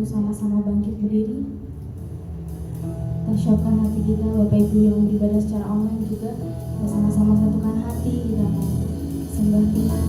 untuk sama-sama bangkit berdiri. Kita siapkan hati kita, Bapak Ibu yang beribadah secara online juga, kita sama-sama satukan hati, kita mau sembah Tuhan.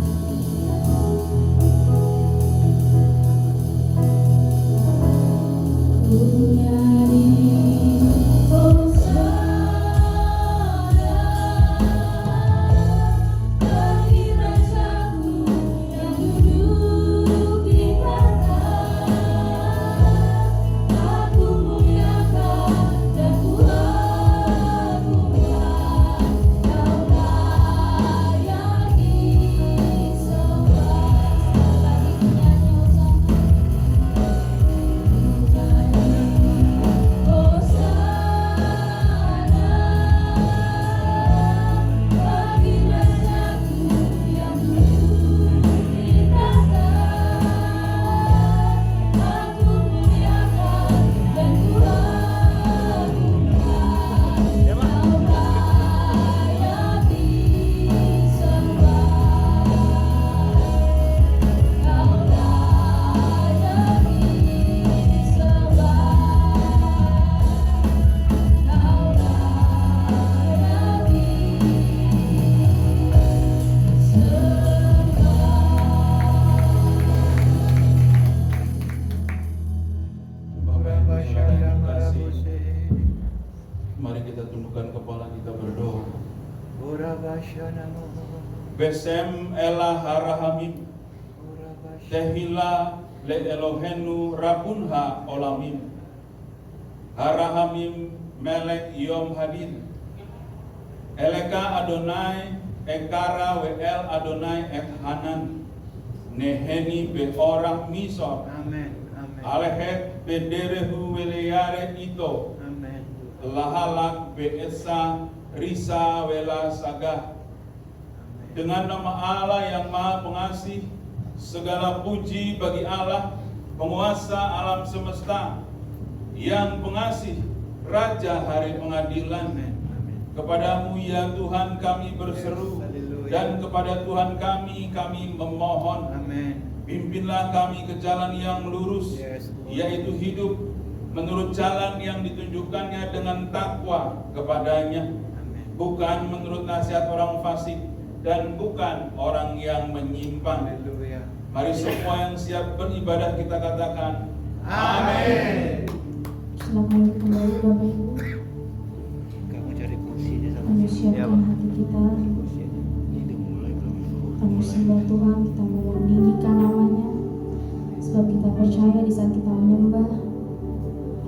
Besem elah harahamim Tehila le Elohenu rabunha olamim Harahamim melek yom hadin Eleka Adonai ekara el Adonai et hanan Neheni be orang misor Amen. Amen. Alehet bederehu weleyare ito Amen. Lahalak be esa risa wela sagah. Dengan nama Allah yang Maha Pengasih, segala puji bagi Allah, penguasa alam semesta, yang pengasih, Raja hari pengadilan. Kepadamu ya Tuhan kami berseru, dan kepada Tuhan kami memohon. Pimpinlah kami ke jalan yang lurus, yaitu hidup menurut jalan yang ditunjukkannya dengan takwa kepadanya, bukan menurut nasihat orang fasik, dan bukan orang yang menyimpang. Mari semua yang siap beribadah kita katakan amin. Silakan kembali Bapak Ibu. Kamu cari kursinya sama Kami siapkan hati kita. Kami sembah Tuhan, kita mau meninggikan namanya. Sebab kita percaya di saat kita menyembah,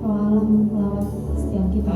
Roh Allah melawat setiap kita.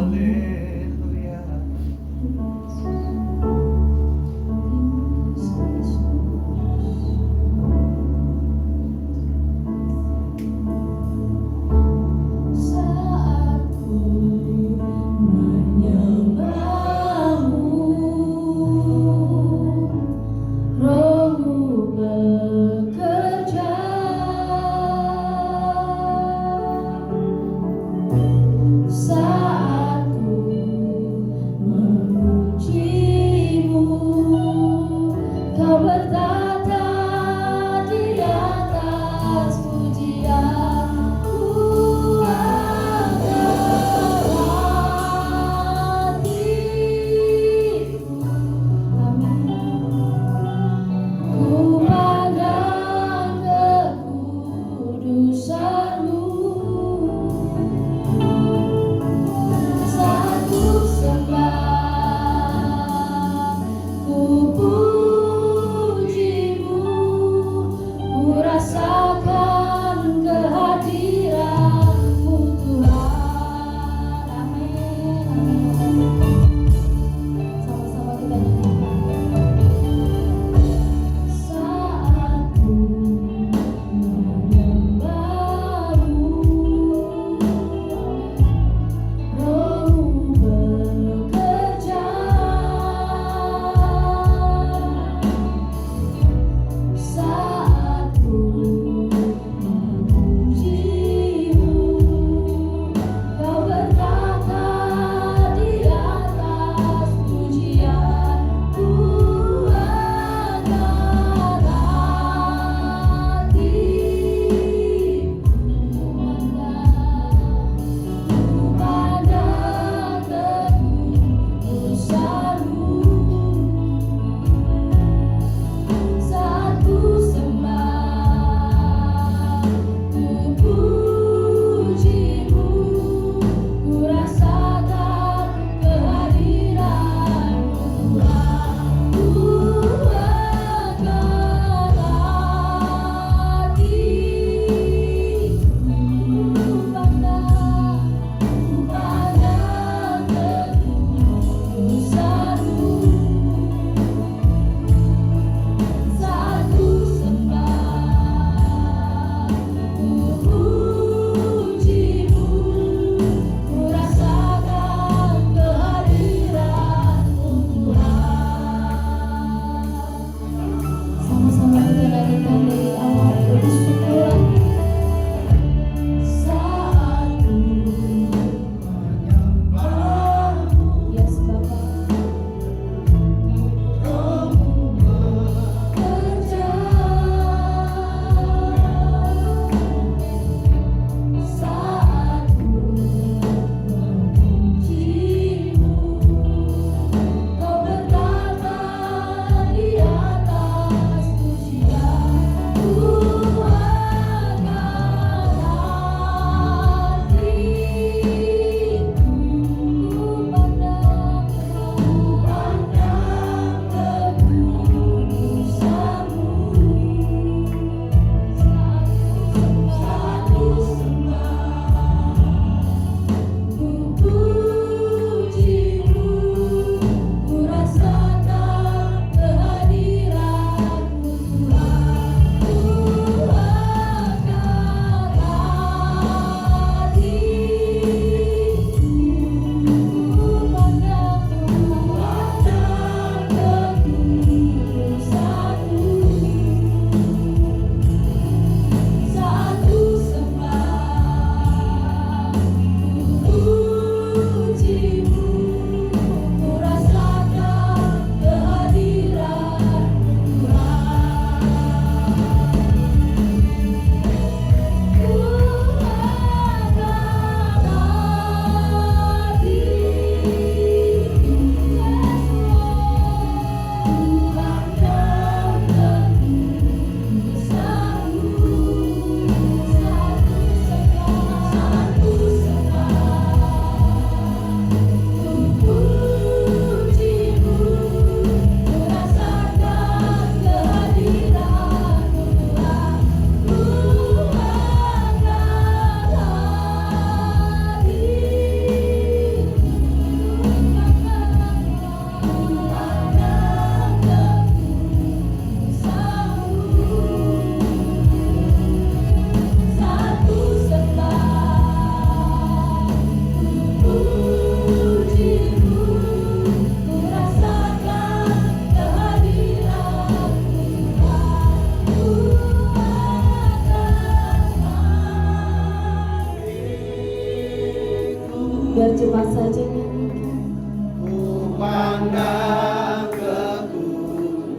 cepat saja nyanyikan. Ku pandang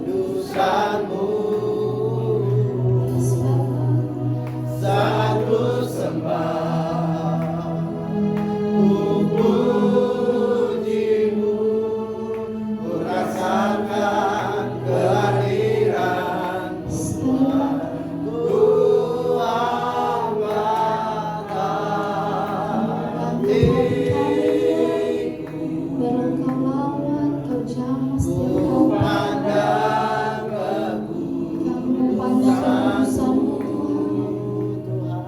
kekudusan-Mu Yes, Bapa. saat ku sembah, ku puji-Mu, ku rasakan kehadiran-Mu, ku angkat hatiku, Biar Engkau lawat, Kau jamah setiap ku hati. pandang Kami memandang kekudusan-Mu, Tuhan.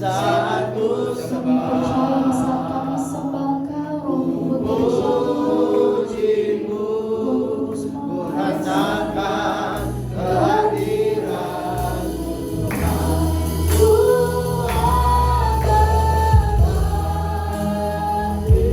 saat ku Kami sembah, percaya saat kami sembah Kau, bekerja puji-Mu, Kudus ku Maha rasakan kehadiran-Mu, Ku angkat hati.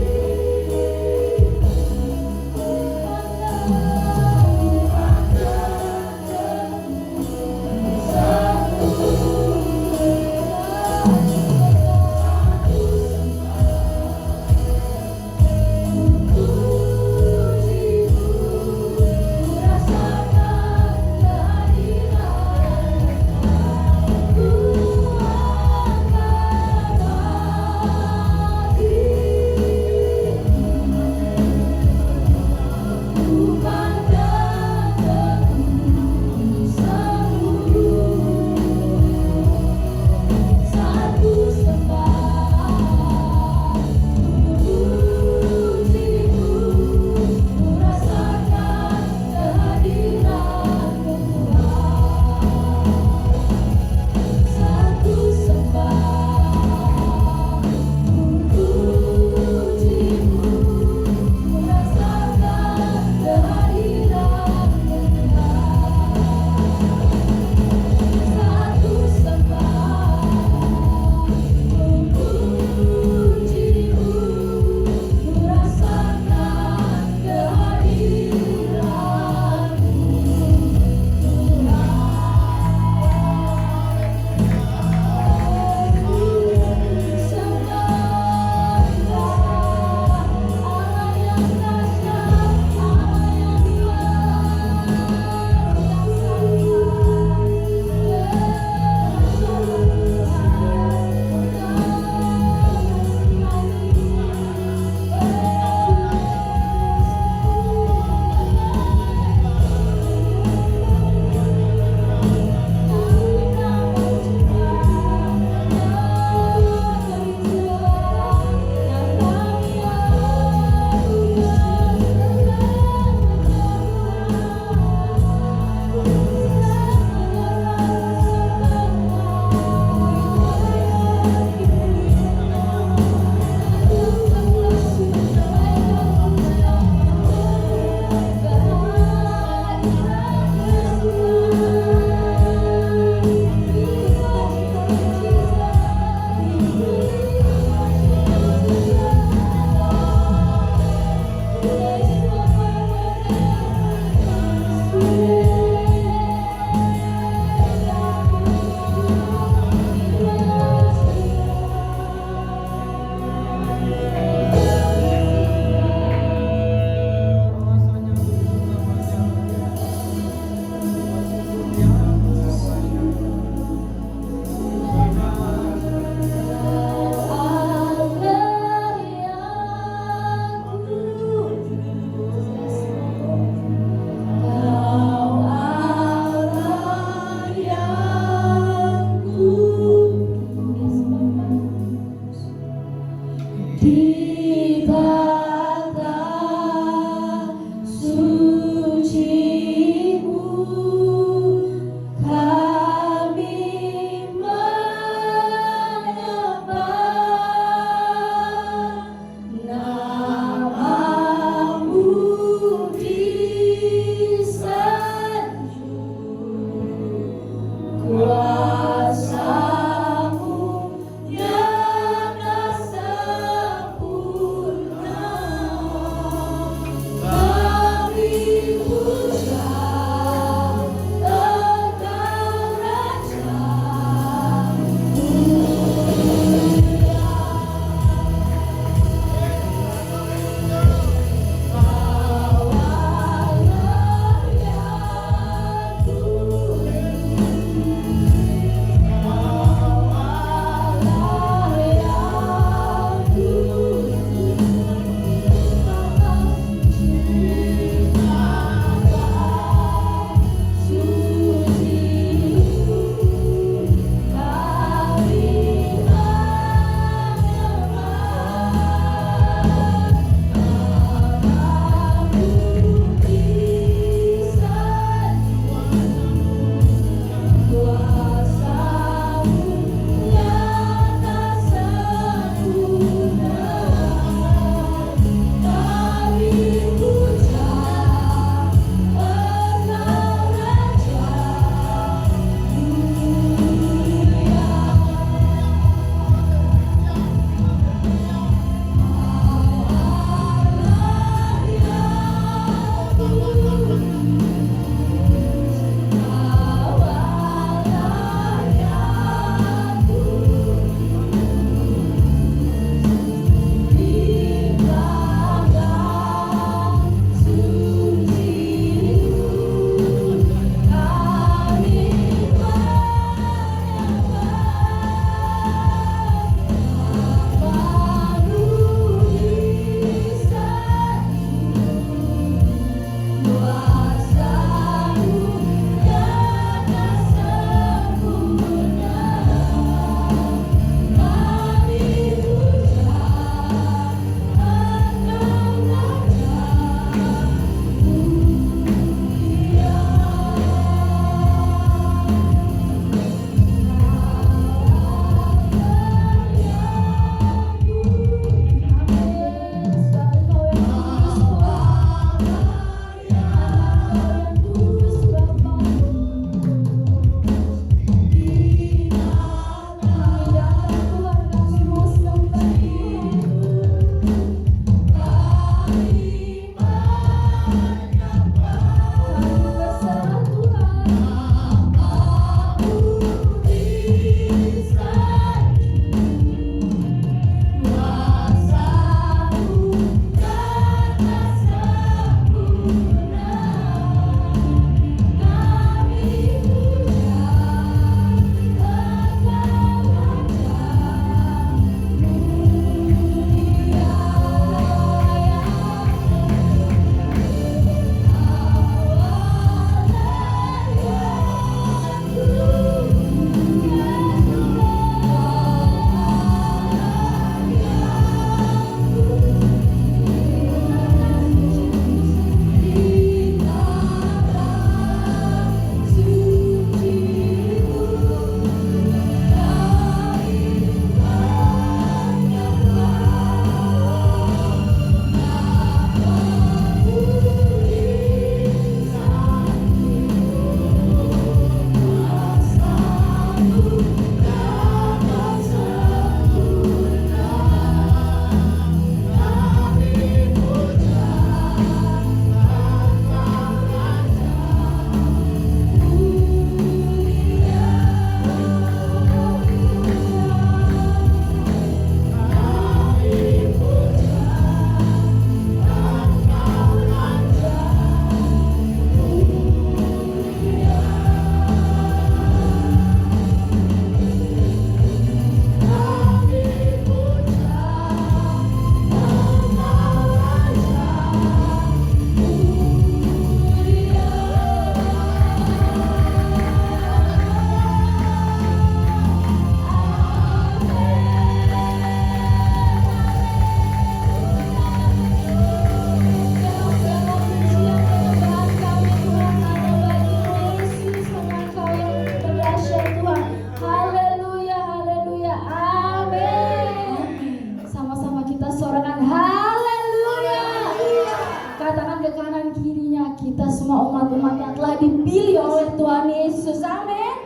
semua umat-umat yang telah dipilih oleh Tuhan Yesus. Amin.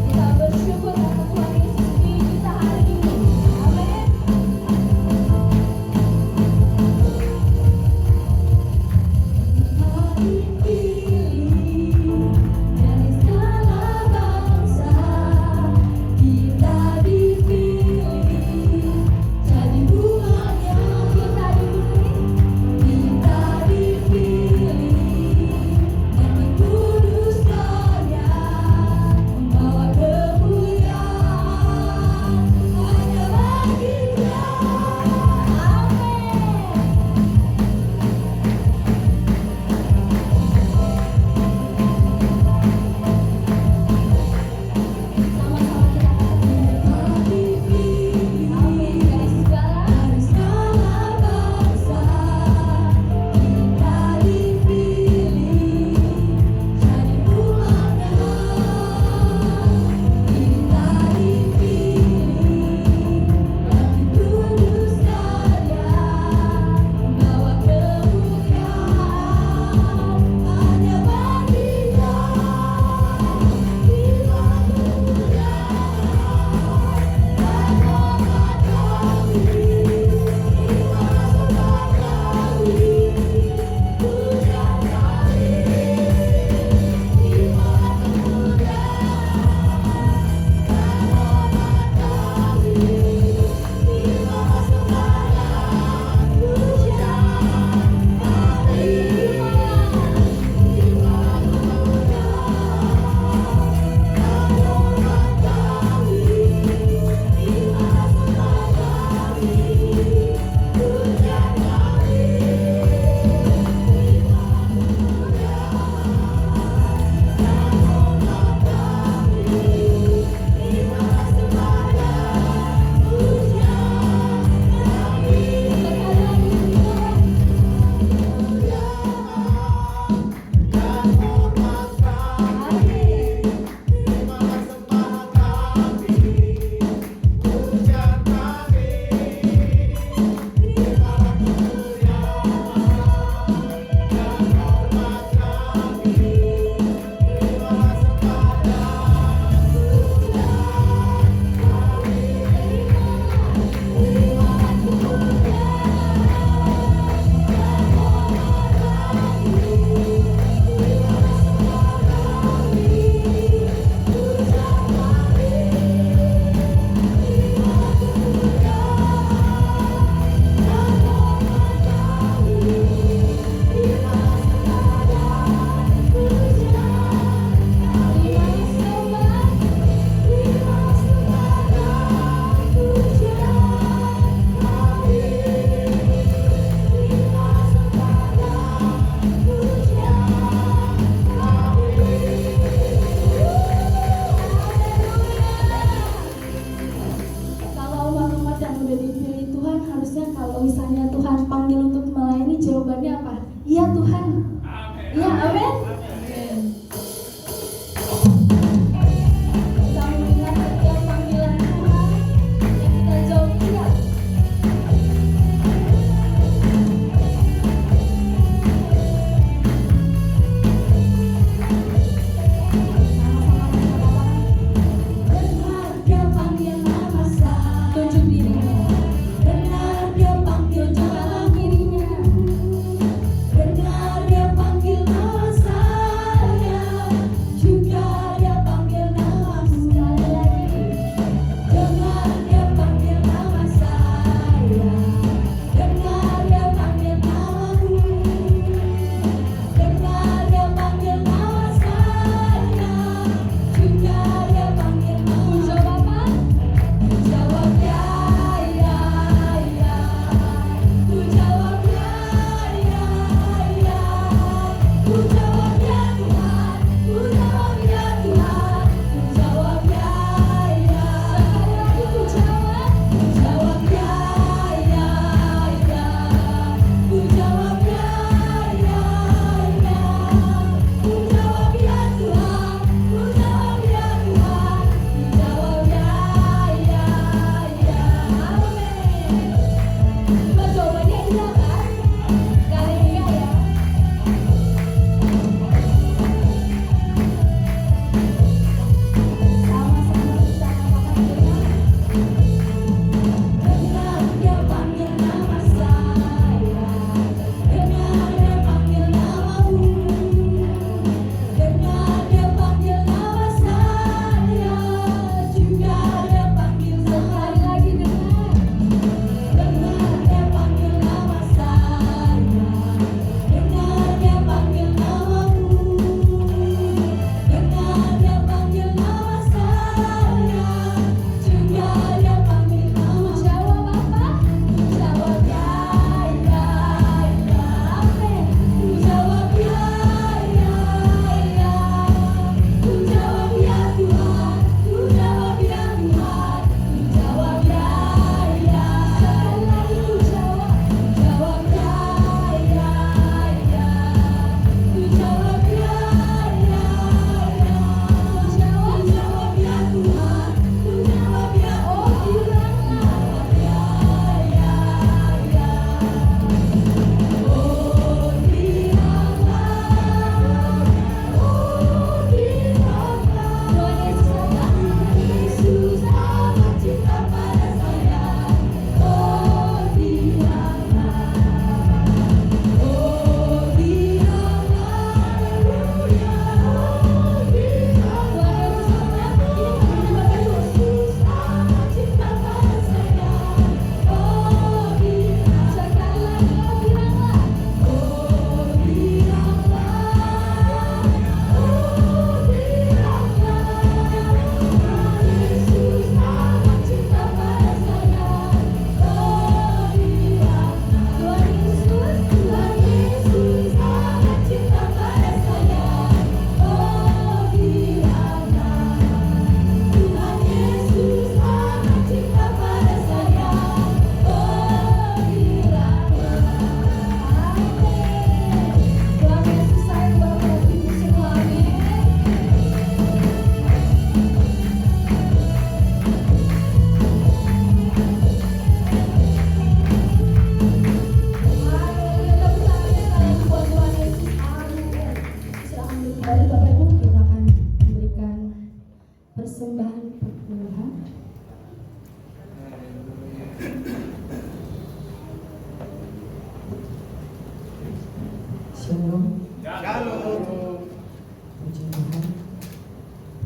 Kita bersyukur karena Tuhan Yesus pilih kita hari ini. Amin. Dipilih dari segala bangsa, kita dipilih jadi umat yang kita dipilih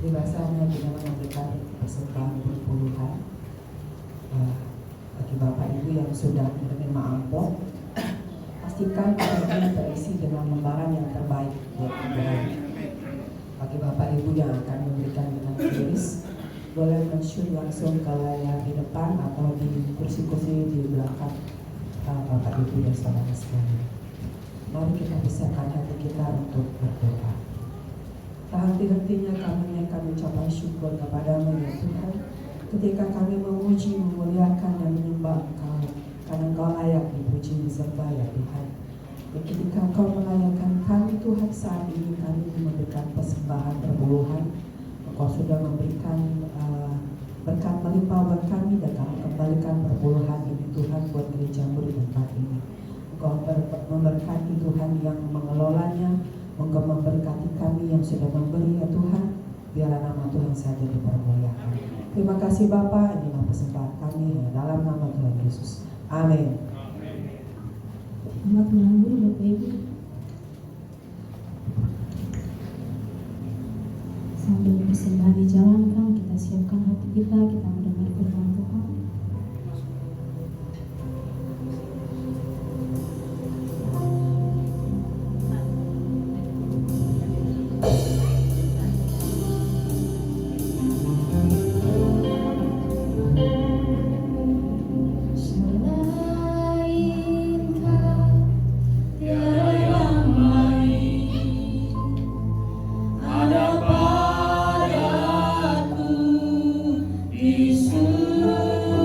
Dewasanya dengan memberikan persembahan berpuluhan bagi Bapak Ibu yang sudah menerima amplop, pastikan amplopnya terisi dengan lembaran yang terbaik buat Tuhan. Bagi Bapak Ibu yang akan memberikan dengan tulis, boleh men-shoot langsung ke layar di depan atau di kursi-kursi di belakang Bapak Ibu dan saudara sekalian. Mari kita besarkan hati kita untuk berdoa. Tak henti-hentinya kami akan mengucapkan syukur kepadamu ya Tuhan, ketika kami memuji, memuliakan dan menyembah Engkau, karena Engkau layak dipuji disembah ya Tuhan. Ketika Engkau melayakkan kami Tuhan, saat ini kami memberikan persembahan berpuluhan, Engkau sudah memberikan berkat melimpah buat kami, dan kami kembalikan perpuluhan ini Tuhan buat gereja-Mu di tempat ini. Engkau memberkati Tuhan yang mengelolanya, Engkau memberkati kami yang sudah memberi ya Tuhan, biarlah nama Tuhan saja dipermuliakan. Terima kasih Bapa, inilah persembahan kami dalam nama Tuhan Yesus. Amin. Selamat menganggur Bapak Ibu. Sambil persembahan dijalankan, kita siapkan hati kita mendengar firman Tuhan. Ada padaku Yesus.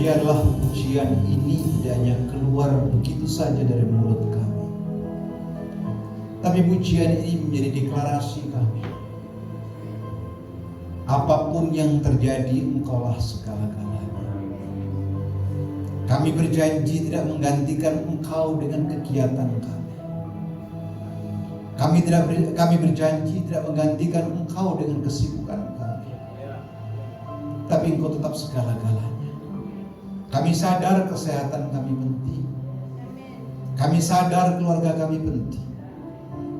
Biarlah pujian ini tidak hanya keluar begitu saja dari mulut kami, tapi pujian ini menjadi deklarasi kami. Apapun yang terjadi, Engkaulah segala-galanya. Kami berjanji tidak menggantikan Engkau dengan kegiatan kami. Kami berjanji tidak menggantikan Engkau dengan kesibukan kami. Tapi Engkau tetap segala-galanya. Kami sadar kesehatan kami penting. Kami sadar keluarga kami penting.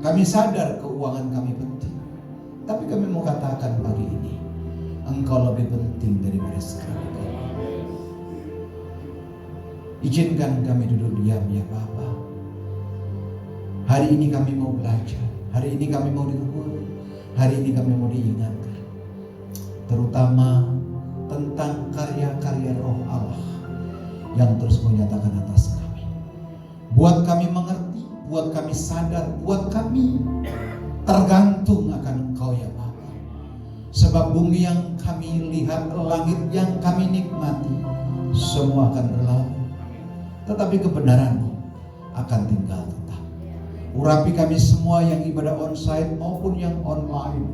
Kami sadar keuangan kami penting. Tapi kami mau katakan pagi ini, Engkau lebih penting daripada segala-galanya. Izinkan kami duduk diam ya Bapa. Hari ini kami mau belajar. Hari ini kami mau ditegur. Hari ini kami mau diingatkan. Terutama tentang karya-karya Roh Allah yang terus menyatakan atas kami. Buat kami mengerti, buat kami sadar, buat kami tergantung akan Engkau ya Bapa. Sebab bumi yang kami lihat, langit yang kami nikmati, semua akan berlalu. Tetapi kebenaran-Mu akan tinggal tetap. Urapi kami semua yang ibadah onsite maupun yang online.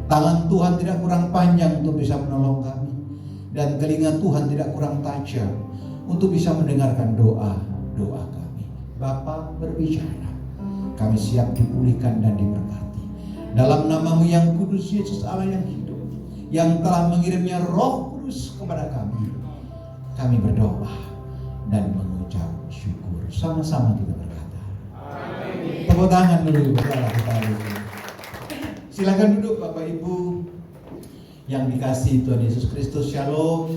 Tangan Tuhan tidak kurang panjang untuk bisa menolong kami. Dan telinga Tuhan tidak kurang tajam untuk bisa mendengarkan doa-doa kami. Bapa berbicara, kami siap dipulihkan dan diberkati. Dalam nama-Mu yang kudus, Yesus Allah yang hidup, yang telah mengirimnya Roh Kudus kepada kami berdoa dan mengucap syukur. Sama-sama kita berkata, amin. Tepuk tangan dulu bagi Allah kita. Silakan duduk Bapak Ibu yang dikasihi Tuhan Yesus Kristus. Shalom.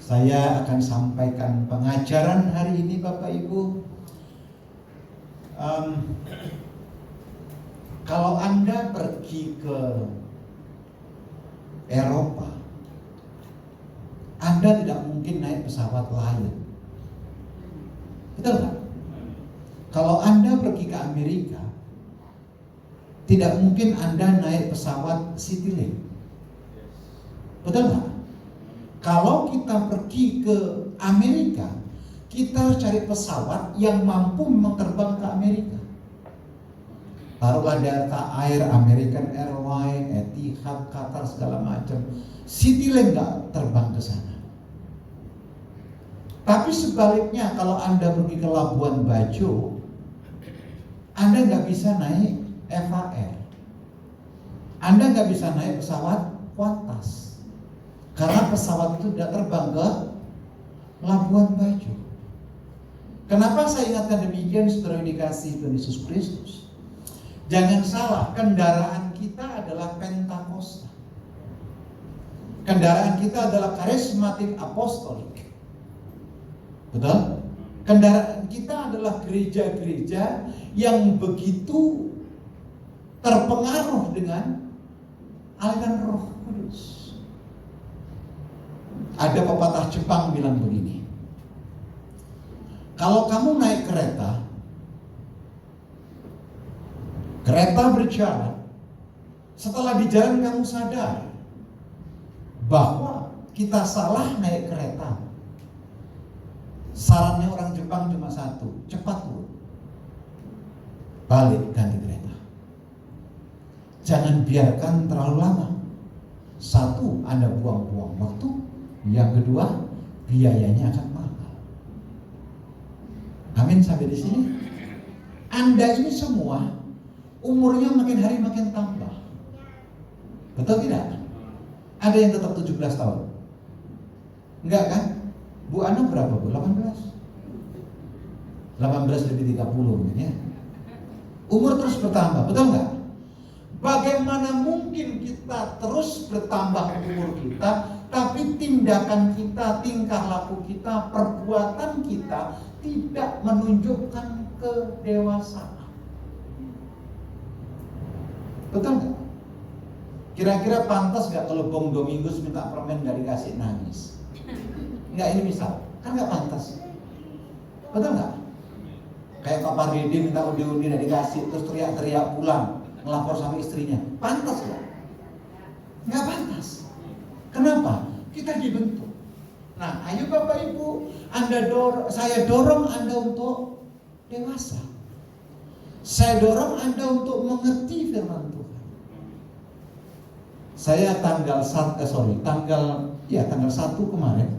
Saya akan sampaikan pengajaran hari ini Bapak Ibu. Kalau Anda pergi ke Eropa, Anda tidak mungkin naik pesawat Lion. Betul nggak? Kalau Anda pergi ke Amerika, tidak mungkin Anda naik pesawat Citylink. Betul nggak? Kalau kita pergi ke Amerika, kita cari pesawat yang mampu memang terbang ke Amerika. Taruhlah Delta Air, American Airlines, Etihad, Qatar, segala macam. Citylink nggak terbang ke sana. Tapi sebaliknya, kalau Anda pergi ke Labuan Bajo, Anda nggak bisa naik Eva Air. Anda nggak bisa naik pesawat Qantas. Karena pesawat itu tidak terbang ke Labuan Bajo. Kenapa saya ingatkan demikian, saudara dikasihi Tuhan Yesus Kristus? Jangan salah, kendaraan kita adalah Pentakosta. Kendaraan kita adalah karismatik apostolik. Betul? Kendaraan kita adalah gereja-gereja yang begitu terpengaruh dengan aliran Roh Kudus. Ada pepatah Jepang bilang begini, kalau kamu naik kereta berjalan, setelah di jalan kamu sadar bahwa kita salah naik kereta. Sarannya orang Jepang cuma satu, cepat turun, balik ganti kereta. Jangan biarkan terlalu lama. Satu, Anda buang-buang waktu. Yang kedua, biayanya akan mahal. Amin sampai di sini. Anda ini semua umurnya makin hari makin tambah. Betul tidak? Ada yang tetap 17 tahun? Enggak kan? Bu Ana berapa Bu? 18? 18 lebih 30 ya. Umur terus bertambah, betul enggak? Bagaimana mungkin kita terus bertambah umur kita, tapi tindakan kita, tingkah laku kita, perbuatan kita tidak menunjukkan kedewasaan. Betul nggak? Kira-kira pantas nggak kalau Bung Domingus minta permen nggak dikasih nangis? Nggak, ini misal, kan nggak pantas. Betul nggak? Kayak Pak Pardede minta undi-undi nggak dikasih, terus teriak-teriak pulang, ngelapor sama istrinya. Pantas nggak? Nggak pantas. Kenapa? Kita dibentuk. Nah, ayo Bapak Ibu, saya dorong Anda untuk dewasa. Saya dorong Anda untuk mengerti firman Tuhan. Saya tanggal 1 kemarin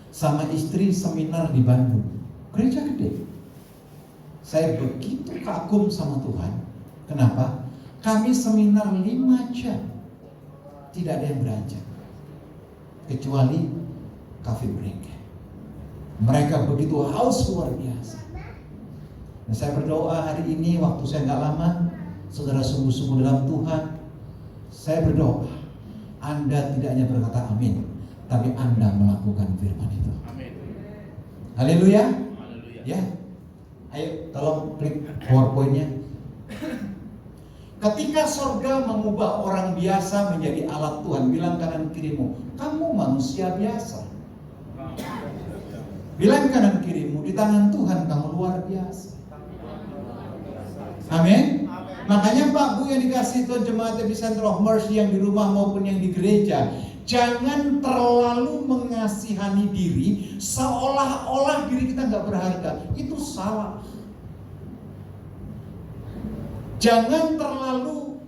sama istri seminar di Bandung, gereja gede. Saya begitu kagum sama Tuhan. Kenapa? Kami seminar 5 jam, tidak ada yang beranjak, kecuali coffee break. Mereka begitu haus luar biasa. Nah, saya berdoa hari ini waktu saya nggak lama, saudara sungguh-sungguh dalam Tuhan. Saya berdoa, Anda tidak hanya berkata amin, tapi Anda melakukan firman itu. Amin. Haleluya. Haleluya. Ya, ayo tolong klik PowerPoint-nya. Ketika sorga mengubah orang biasa menjadi alat Tuhan, bilang kanan kirimu, kamu manusia biasa. Bilang kanan kirimu, di tangan Tuhan kamu luar biasa. Amin. Makanya Pak Bu yang dikasih Tuhan jemaat Epicenter of Mercy yang di rumah maupun yang di gereja, jangan terlalu mengasihani diri seolah-olah diri kita nggak berharga. Itu salah. Jangan terlalu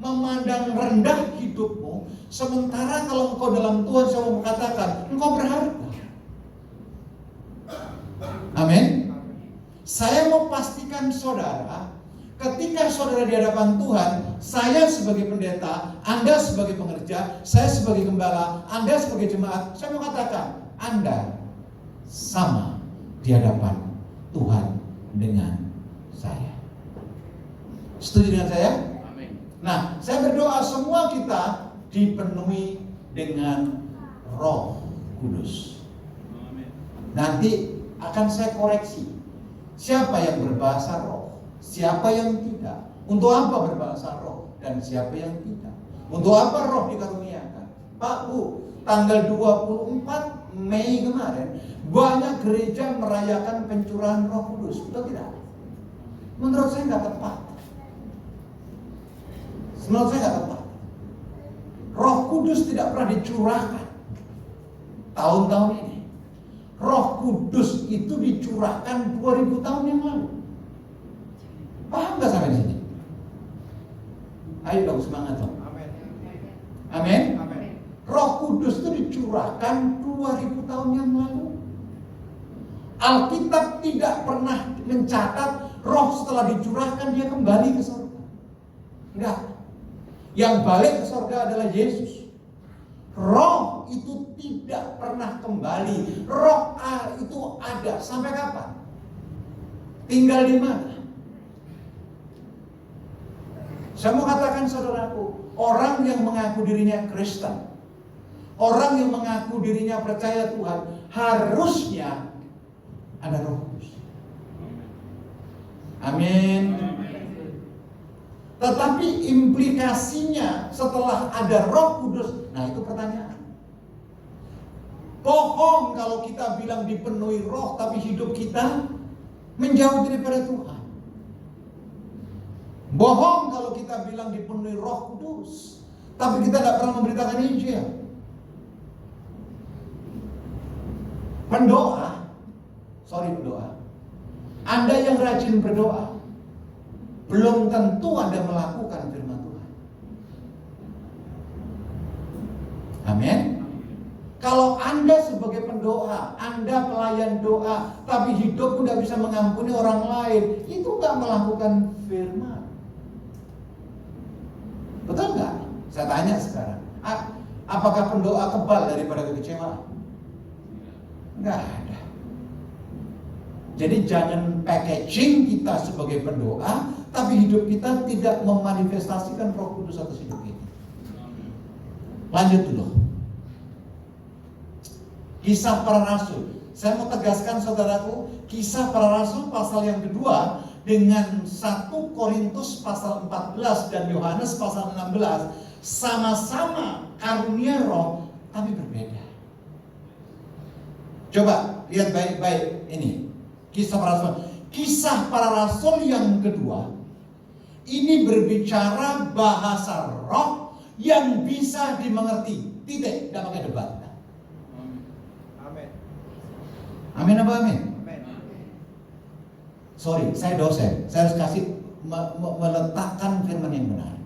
memandang rendah hidupmu, sementara kalau engkau dalam Tuhan, saya mau katakan engkau berharga. Amin. Saya mau pastikan saudara, ketika saudara di hadapan Tuhan, saya sebagai pendeta, Anda sebagai pengerja, saya sebagai gembala, Anda sebagai jemaat, saya mau katakan Anda sama di hadapan Tuhan dengan saya. Setuju dengan saya? Amin. Nah, saya berdoa semua kita dipenuhi dengan Roh Kudus. Amin. Nanti akan saya koreksi. Siapa yang berbahasa roh, siapa yang tidak. Untuk apa berbahasa roh dan siapa yang tidak. Untuk apa roh dikaruniakan. Pak Bu, tanggal 24 Mei kemarin banyak gereja merayakan pencurahan Roh Kudus, betul tidak? Menurut saya nggak tepat. Menurut saya nggak tepat. Roh Kudus tidak pernah dicurahkan tahun-tahun ini. Roh Kudus itu dicurahkan 2000 tahun yang lalu. Paham nggak sampai di sini? Ayo dong semangat dong. Amin. Roh Kudus itu dicurahkan 2000 tahun yang lalu. Alkitab tidak pernah mencatat roh setelah dicurahkan dia kembali ke surga. Enggak. Yang balik ke surga adalah Yesus. Roh itu tidak pernah kembali. Roh itu ada sampai kapan? Tinggal di mana? Saya mau katakan saudaraku, orang yang mengaku dirinya Kristen, orang yang mengaku dirinya percaya Tuhan, harusnya ada Roh Kudus. Amin. Tetapi implikasinya setelah ada Roh Kudus, nah itu pertanyaan. Bohong kalau kita bilang dipenuhi roh, tapi hidup kita menjauh daripada Tuhan. Bohong kalau kita bilang dipenuhi Roh Kudus, tapi kita tidak pernah memberitakan Injil. Pendoa, Anda yang rajin berdoa, belum tentu Anda melakukan firman Tuhan. Amin. Kalau Anda sebagai pendoa, Anda pelayan doa, tapi hidup tidak bisa mengampuni orang lain, itu nggak melakukan firman. Betul nggak? Saya tanya sekarang, apakah pendoa kebal daripada kekecewaan? Nggak ada. Jadi jangan packaging kita sebagai pendoa, tapi hidup kita tidak memanifestasikan Roh Kudus atas hidup kita. Lanjut dulu. Kisah para Rasul. Saya mau tegaskan saudaraku, Kisah para Rasul pasal yang kedua dengan 1 Korintus pasal 14 dan Yohanes pasal 16 sama-sama karunia roh tapi berbeda. Coba lihat baik-baik ini. Kisah para Rasul. Kisah para Rasul yang kedua ini berbicara bahasa roh yang bisa dimengerti. Titik, tidak pakai debat. Amin apa amin? Sorry, saya dosen. Saya harus kasih meletakkan firman yang benar.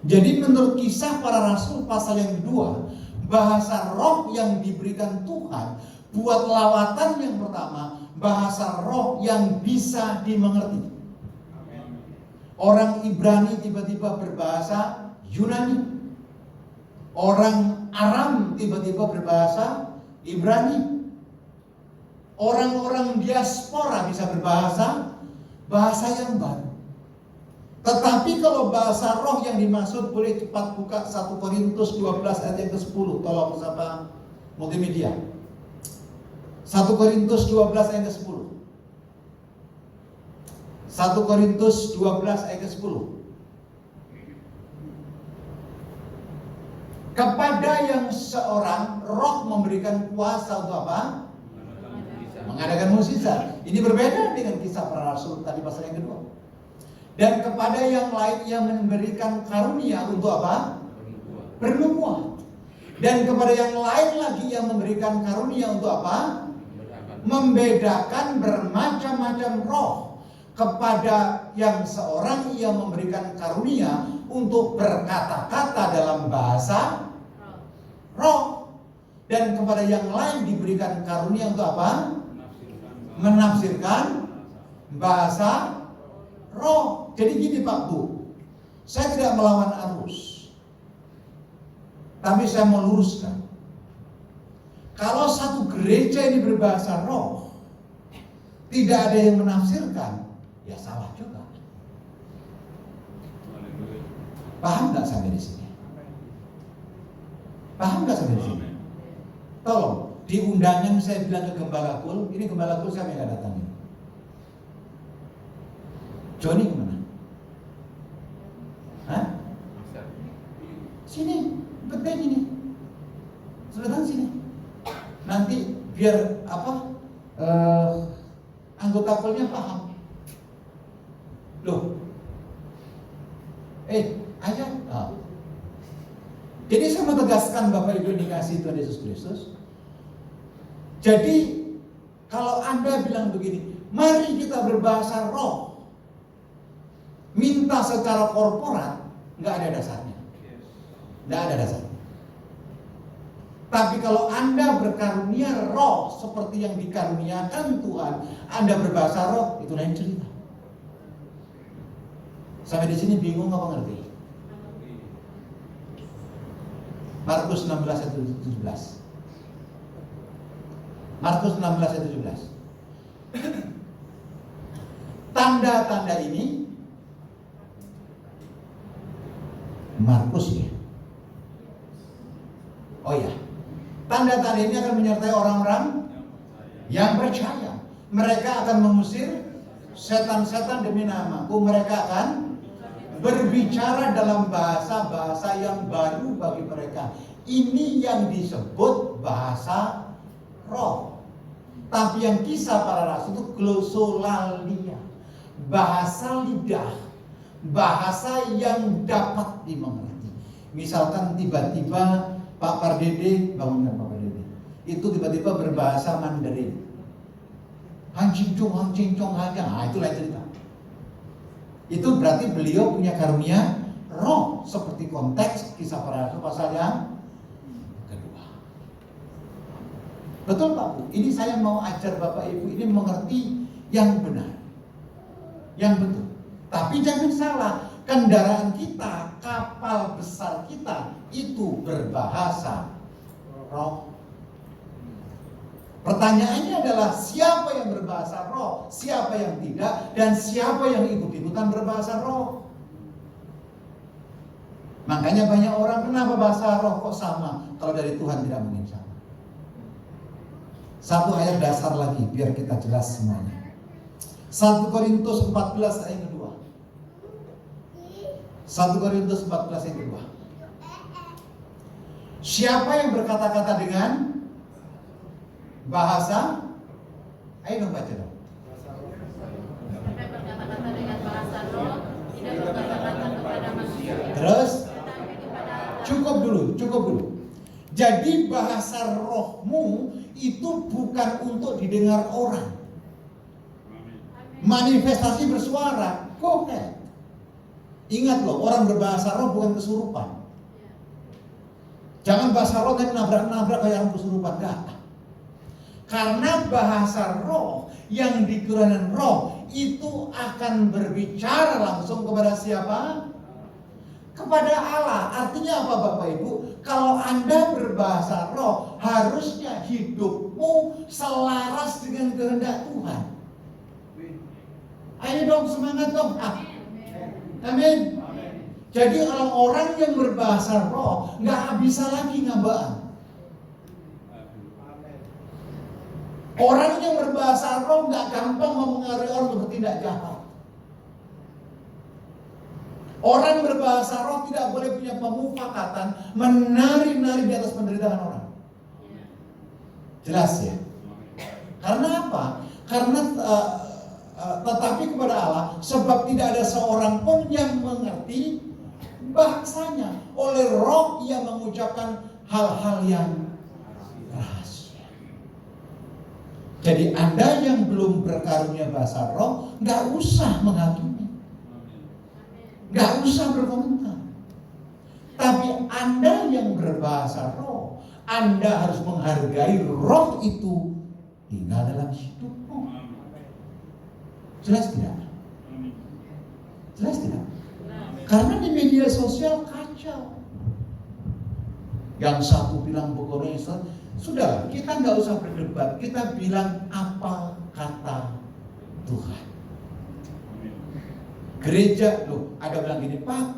Jadi menurut Kisah Para Rasul pasal yang kedua, bahasa roh yang diberikan Tuhan buat lawatan yang pertama, bahasa roh yang bisa dimengerti. Orang Ibrani tiba-tiba berbahasa Yunani. Orang Aram tiba-tiba berbahasa Ibrani. Orang-orang diaspora bisa berbahasa bahasa yang baru. Tetapi kalau bahasa roh yang dimaksud, boleh cepat buka 1 Korintus 12 ayat yang ke-10. Tolong siapa multimedia. 1 Korintus 12 ayat ke-10. 1 Korintus 12 ayat ke-10. Kepada yang seorang roh memberikan kuasa untuk apa? Mengadakan mukjizat. Ini berbeda dengan Kisah Para Rasul tadi pasal yang kedua. Dan kepada yang lain ia memberikan karunia untuk apa? Bernubuat. Dan kepada yang lain lagi ia memberikan karunia untuk apa? Membedakan bermacam-macam roh. Kepada yang seorang ia memberikan karunia untuk berkata-kata dalam bahasa roh. Dan kepada yang lain diberikan karunia untuk apa? Menafsirkan bahasa roh. Jadi gini Pak Bu, saya tidak melawan arus, tapi saya mau luruskan. Kalau satu gereja ini berbahasa roh, tidak ada yang menafsirkan, ya salah juga. Paham nggak sampai di sini? Paham nggak sampai di sini? Tolong. Di undangan saya bilang ke Gembala Kul, ini Gembala Kul siapa yang gak datangin? Joni kemana? Hah? Sini, betul ini. Sudah datang sini. Nanti biar apa? Anggota Kulnya paham. Loh. Ayo. Jadi saya mau tegaskan Bapak Ibu dikasih Tuhan Yesus Kristus. Jadi kalau Anda bilang begini, mari kita berbahasa roh, minta secara korporat, nggak ada dasarnya, nggak ada dasarnya. Tapi kalau Anda berkarunia roh seperti yang dikaruniakan Tuhan, Anda berbahasa roh, itu lain cerita. Sampai di sini bingung apa ngerti? Markus 16 ayat 17. Markus 16 ayat 17. Tanda-tanda ini Markus ya. Oh ya. Tanda-tanda ini akan menyertai orang-orang yang percaya. Mereka akan mengusir setan-setan demi namaku. Mereka akan berbicara dalam bahasa-bahasa yang baru bagi mereka. Ini yang disebut bahasa roh. Tapi yang Kisah Para Rasul itu glosolalia, bahasa lidah, bahasa yang dapat dimengerti. Misalkan tiba-tiba Pak Pardede, bangunkan Pak Pardede, itu tiba-tiba berbahasa Mandarin. Hang cincong, itu lain cerita. Itu berarti beliau punya karunia roh, seperti konteks Kisah Para Rasul pasal yang kedua. Betul Pak Bu, ini saya mau ajar Bapak Ibu ini mengerti yang benar, yang betul. Tapi jangan salah, kendaraan kita, kapal besar kita itu berbahasa roh. Pertanyaannya adalah siapa yang berbahasa roh, siapa yang tidak, dan siapa yang ikut-ikutan berbahasa roh. Makanya banyak orang, kenapa bahasa roh kok sama? Kalau dari Tuhan tidak mungkin sama. Satu ayat dasar lagi biar kita jelas semuanya. 1 Korintus 14 ayat kedua. 1 Korintus 14 ayat kedua. Siapa yang berkata-kata dengan bahasa? Ayo dong baca dong. Sampai berkata-kata dengan bahasa roh, tidak berkata-kata kepada manusia. Terus Tetapi kepada Allah. cukup dulu. Jadi bahasa rohmu itu bukan untuk didengar orang. Manifestasi bersuara, go ahead. Ingat loh, orang berbahasa roh bukan kesurupan. Jangan bahasa roh dan nabrak-nabrak kayak orang kesurupan, enggak. Karena bahasa roh yang dikurakan roh itu akan berbicara langsung kepada siapa? Kepada Allah. Artinya apa Bapak Ibu? Kalau Anda berbahasa roh, harusnya hidupmu selaras dengan kehendak Tuhan. Ayo dong, semangat dong. Amin. Jadi orang-orang yang berbahasa roh nggak bisa lagi ngambaan. Orang yang berbahasa roh nggak gampang mempengaruhi orang untuk bertindak jahat. Orang berbahasa roh tidak boleh punya pemufakatan menari-nari di atas penderitaan orang. Jelas ya? Karena apa? Karena tetapi kepada Allah, sebab tidak ada seorang pun yang mengerti bahasanya. Oleh roh ia mengucapkan hal-hal yang rahasia. Jadi Anda yang belum berkarunia bahasa roh, nggak usah menghakimi, nggak usah berkomentar. Tapi Anda yang berbahasa roh, Anda harus menghargai roh itu tinggal dalam hidupmu. Jelas tidak? Jelas tidak? Karena di media sosial kacau. Yang satu bilang pokoknya sudah, kita nggak usah berdebat. Kita bilang apa kata Tuhan. Gereja, loh, ada bilang gini, Pak,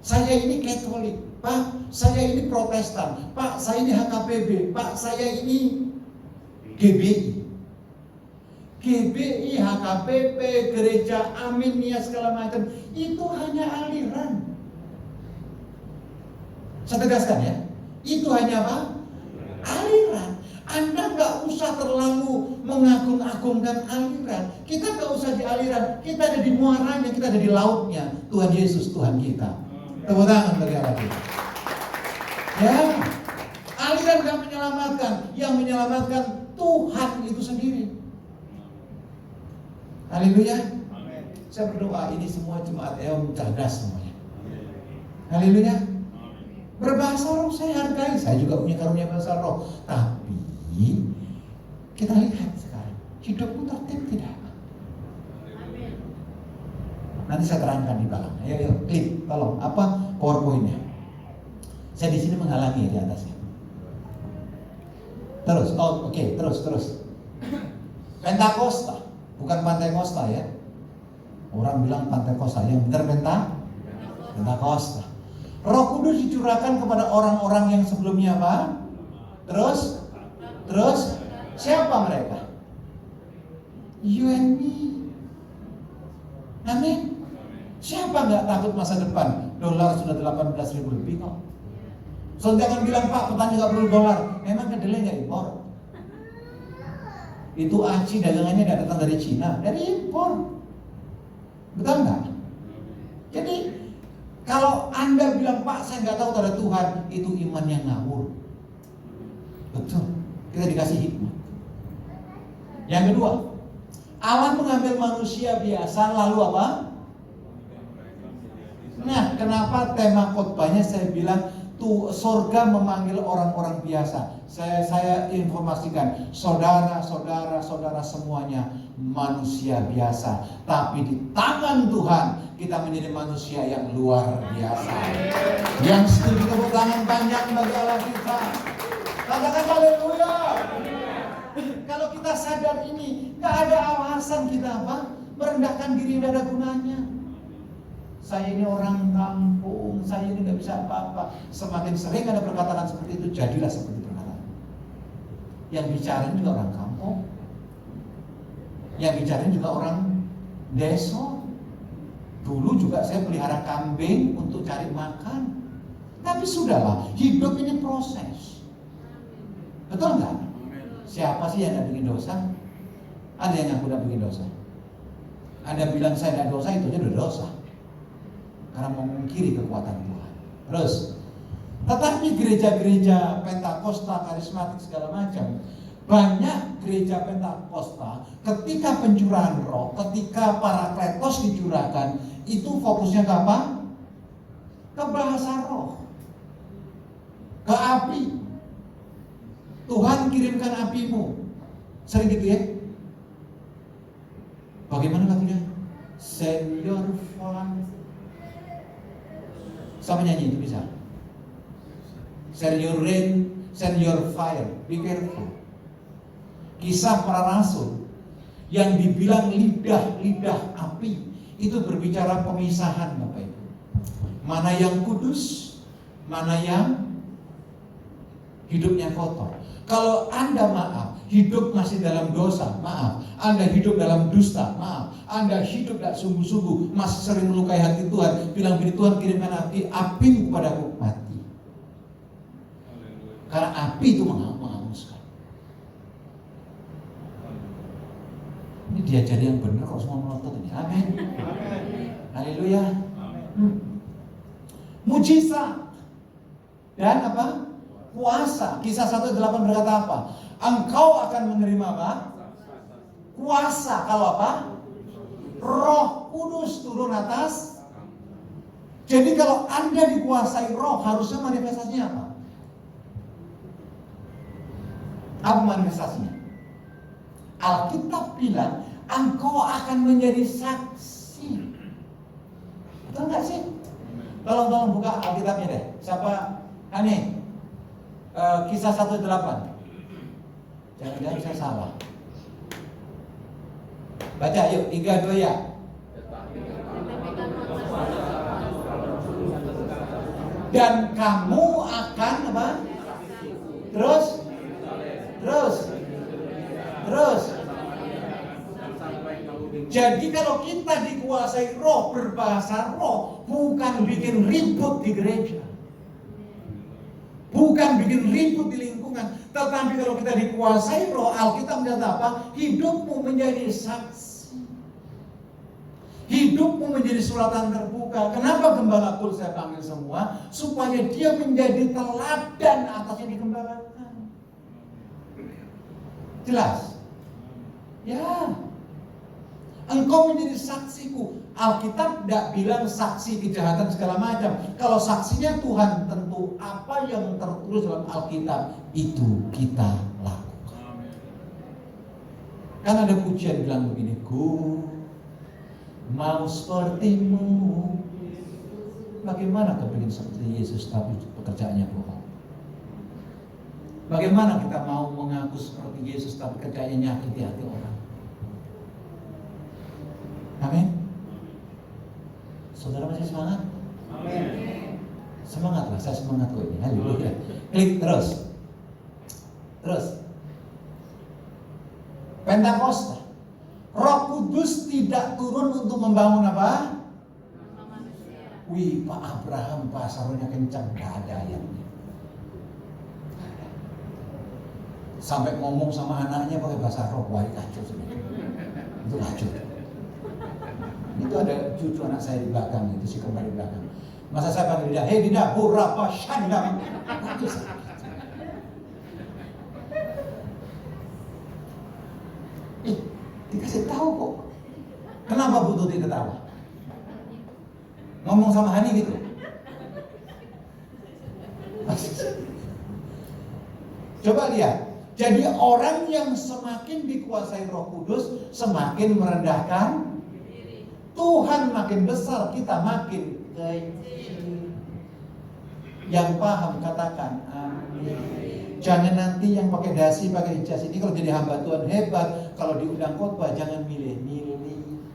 saya ini Katolik, Pak, saya ini Protestan, Pak, saya ini HKPB, Pak, saya ini GBI. GBI, HKPP, gereja Amin, Nia segala macam itu hanya aliran. Saya tegaskan ya, itu hanya apa? Aliran. Anda nggak usah terlalu mengagung-agungkan aliran. Kita nggak usah di aliran. Kita ada di muaranya, kita ada di lautnya. Tuhan Yesus, Tuhan kita. Tepuk tangan bagi Allah kita. Ya, aliran nggak menyelamatkan. Yang menyelamatkan Tuhan itu sendiri. Haleluya. Saya berdoa ini semua jemaat Eom cerdas semuanya. Haleluya. Berbahasa roh saya hargai. Saya juga punya karunia bahasa roh. Tapi kita lihat sekarang hidupmu tertib tidak? Nanti saya terangkan di belakang. Ayo klik, tolong. Apa PowerPoint-nya? Saya di sini menghalangi di atasnya. Terus, oke, terus. Pentakosta. Bukan Pantai Kosta ya. Orang bilang Pantai Kosta, yang benar Pentakosta. Roh Kudus dicurahkan kepada orang-orang yang sebelumnya apa? Terus siapa mereka? You and me. Amin. Siapa nggak takut masa depan? Dolar sudah 18.000 lebih kok. So jangan bilang Pak, petani nggak perlu dolar. Memang kedelai nggak impor. Itu aci dagangannya nggak datang dari Cina, dari impor. Betul nggak? Jadi kalau Anda bilang Pak saya nggak tahu pada Tuhan, itu iman yang ngawur. Betul. Kita dikasih hikmah. Yang kedua, Allah mengambil manusia biasa lalu apa? Nah, kenapa tema khotbahnya saya bilang surga memanggil orang-orang biasa. Saya informasikan, saudara semuanya manusia biasa. Tapi di tangan Tuhan kita menjadi manusia yang luar biasa. Yang setuju tepuk tangan panjang bagi Allah kita. Katakan haleluya. Kalau kita sadar ini, gak ada alasan kita apa? Merendahkan diri, gak ada gunanya. Saya ini orang kampung, saya ini gak bisa apa-apa. Semakin sering ada perkataan seperti itu, jadilah seperti perkataan. Yang bicara juga orang kampung, yang bicara juga orang desa. Dulu juga saya pelihara kambing untuk cari makan. Tapi sudahlah, hidup ini proses. Betul nggak? Siapa sih yang gak bikin dosa? Ada yang ngaku gak bikin dosa? Anda bilang saya gak dosa, itu aja udah dosa. Karena memungkiri kekuatan Tuhan. Terus, Tetapi gereja-gereja Pentakosta, karismatik segala macam, banyak gereja Pentakosta ketika pencurahan roh, ketika Parakletos dicurahkan, itu fokusnya ke apa? Ke bahasa roh, ke api. Tuhan kirimkan apimu. Sering gitu ya. Bagaimana lagunya? Send your fire. Sama nyanyi itu bisa. Send your rain, send your fire. Be careful. Kisah para rasul yang dibilang lidah api itu berbicara pemisahan, Bapak Ibu. Mana yang kudus, mana yang hidupnya kotor. Kalau Anda hidup masih dalam dosa, maaf. Anda hidup dalam dusta, maaf. Anda hidup tak sungguh-sungguh, masih sering melukai hati Tuhan, bilang begini, Tuhan kirimkan api kepadaku, mati. Karena api itu menghanguskan. Ini diajari yang benar kok semua melotot ini. Amin. Haleluya. Mujizat dan apa? Kuasa. Kisah 1:8 berkata apa? Engkau akan menerima apa? Kuasa. Kalau apa? Roh Kudus turun atas. Jadi kalau Anda dikuasai roh, harusnya manifestasinya apa? Apa manifestasinya? Alkitab bilang engkau akan menjadi saksi. Betul nggak sih? Tolong buka Alkitabnya deh. Siapa? Ani. Kisah 1:8. Jangan-jangan saya salah. Baca yuk, 3-2 ya. Dan kamu akan apa? Terus. Jadi kalau kita dikuasai roh, berbahasa roh, bukan bikin ribut di gereja, bukan bikin ribut di lingkungan, tetapi kalau kita dikuasai roh, Alkitab menyatakan apa? Hidupmu menjadi saksi, hidupmu menjadi suratan terbuka. Kenapa Gembala Kul saya panggil semua? Supaya dia menjadi teladan atas yang digembalakan. Jelas? Ya. Engkau menjadi saksiku. Alkitab tidak bilang saksi kejahatan segala macam. Kalau saksinya Tuhan, tentu apa yang tertulis dalam Alkitab itu kita lakukan. Kan ada pujian bilang begini, ku mau sepertimu. Bagaimana kepingin seperti Yesus tapi pekerjaannya bohong? Bagaimana kita mau mengaku seperti Yesus tapi kerjanya nyakiti hati orang? Amin. Saudara masih semangat? Amin. Semangatlah, saya semangat kok ini. Haleluya. Klik terus. Pentakosta. Roh Kudus tidak turun untuk membangun apa? Wih, Pak Abraham pasarnya kencang, gak ada ayatnya. Sampai ngomong sama anaknya pakai bahasa roh, wah kacau sebenarnya. Itu kacau. Itu ada cucu anak saya di belakang, itu si kembar di belakang. Masa saya panggil dia, hei Dida, hurrapa syanda. Dikasih tahu kok. Kenapa Bu Tuti ketawa? Ngomong sama Hani gitu. Coba lihat. Jadi orang yang semakin dikuasai Roh Kudus semakin merendahkan Tuhan, makin besar, kita makin kecil. Yang paham katakan amin. Jangan nanti yang pakai dasi, pakai jas ini kalau jadi hamba Tuhan hebat, kalau diundang khotbah jangan milih-milih.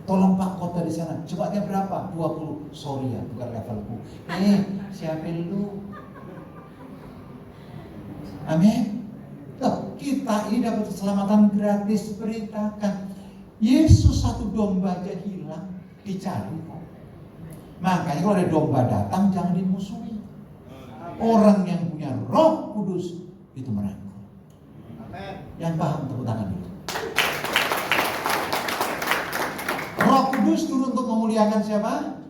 Tolong Pak khotbah di sana, cepatnya berapa? 20. Sorry ya, bukan levelku. Siapa lu? Amin. Kita ini dapat keselamatan gratis, beritakan. Yesus satu domba aja hilang, dicari kok. Makanya kalau ada domba datang jangan dimusuhi. Orang yang punya Roh Kudus itu merangkul. Yang paham tepuk tangan itu. Roh Kudus turun untuk memuliakan siapa?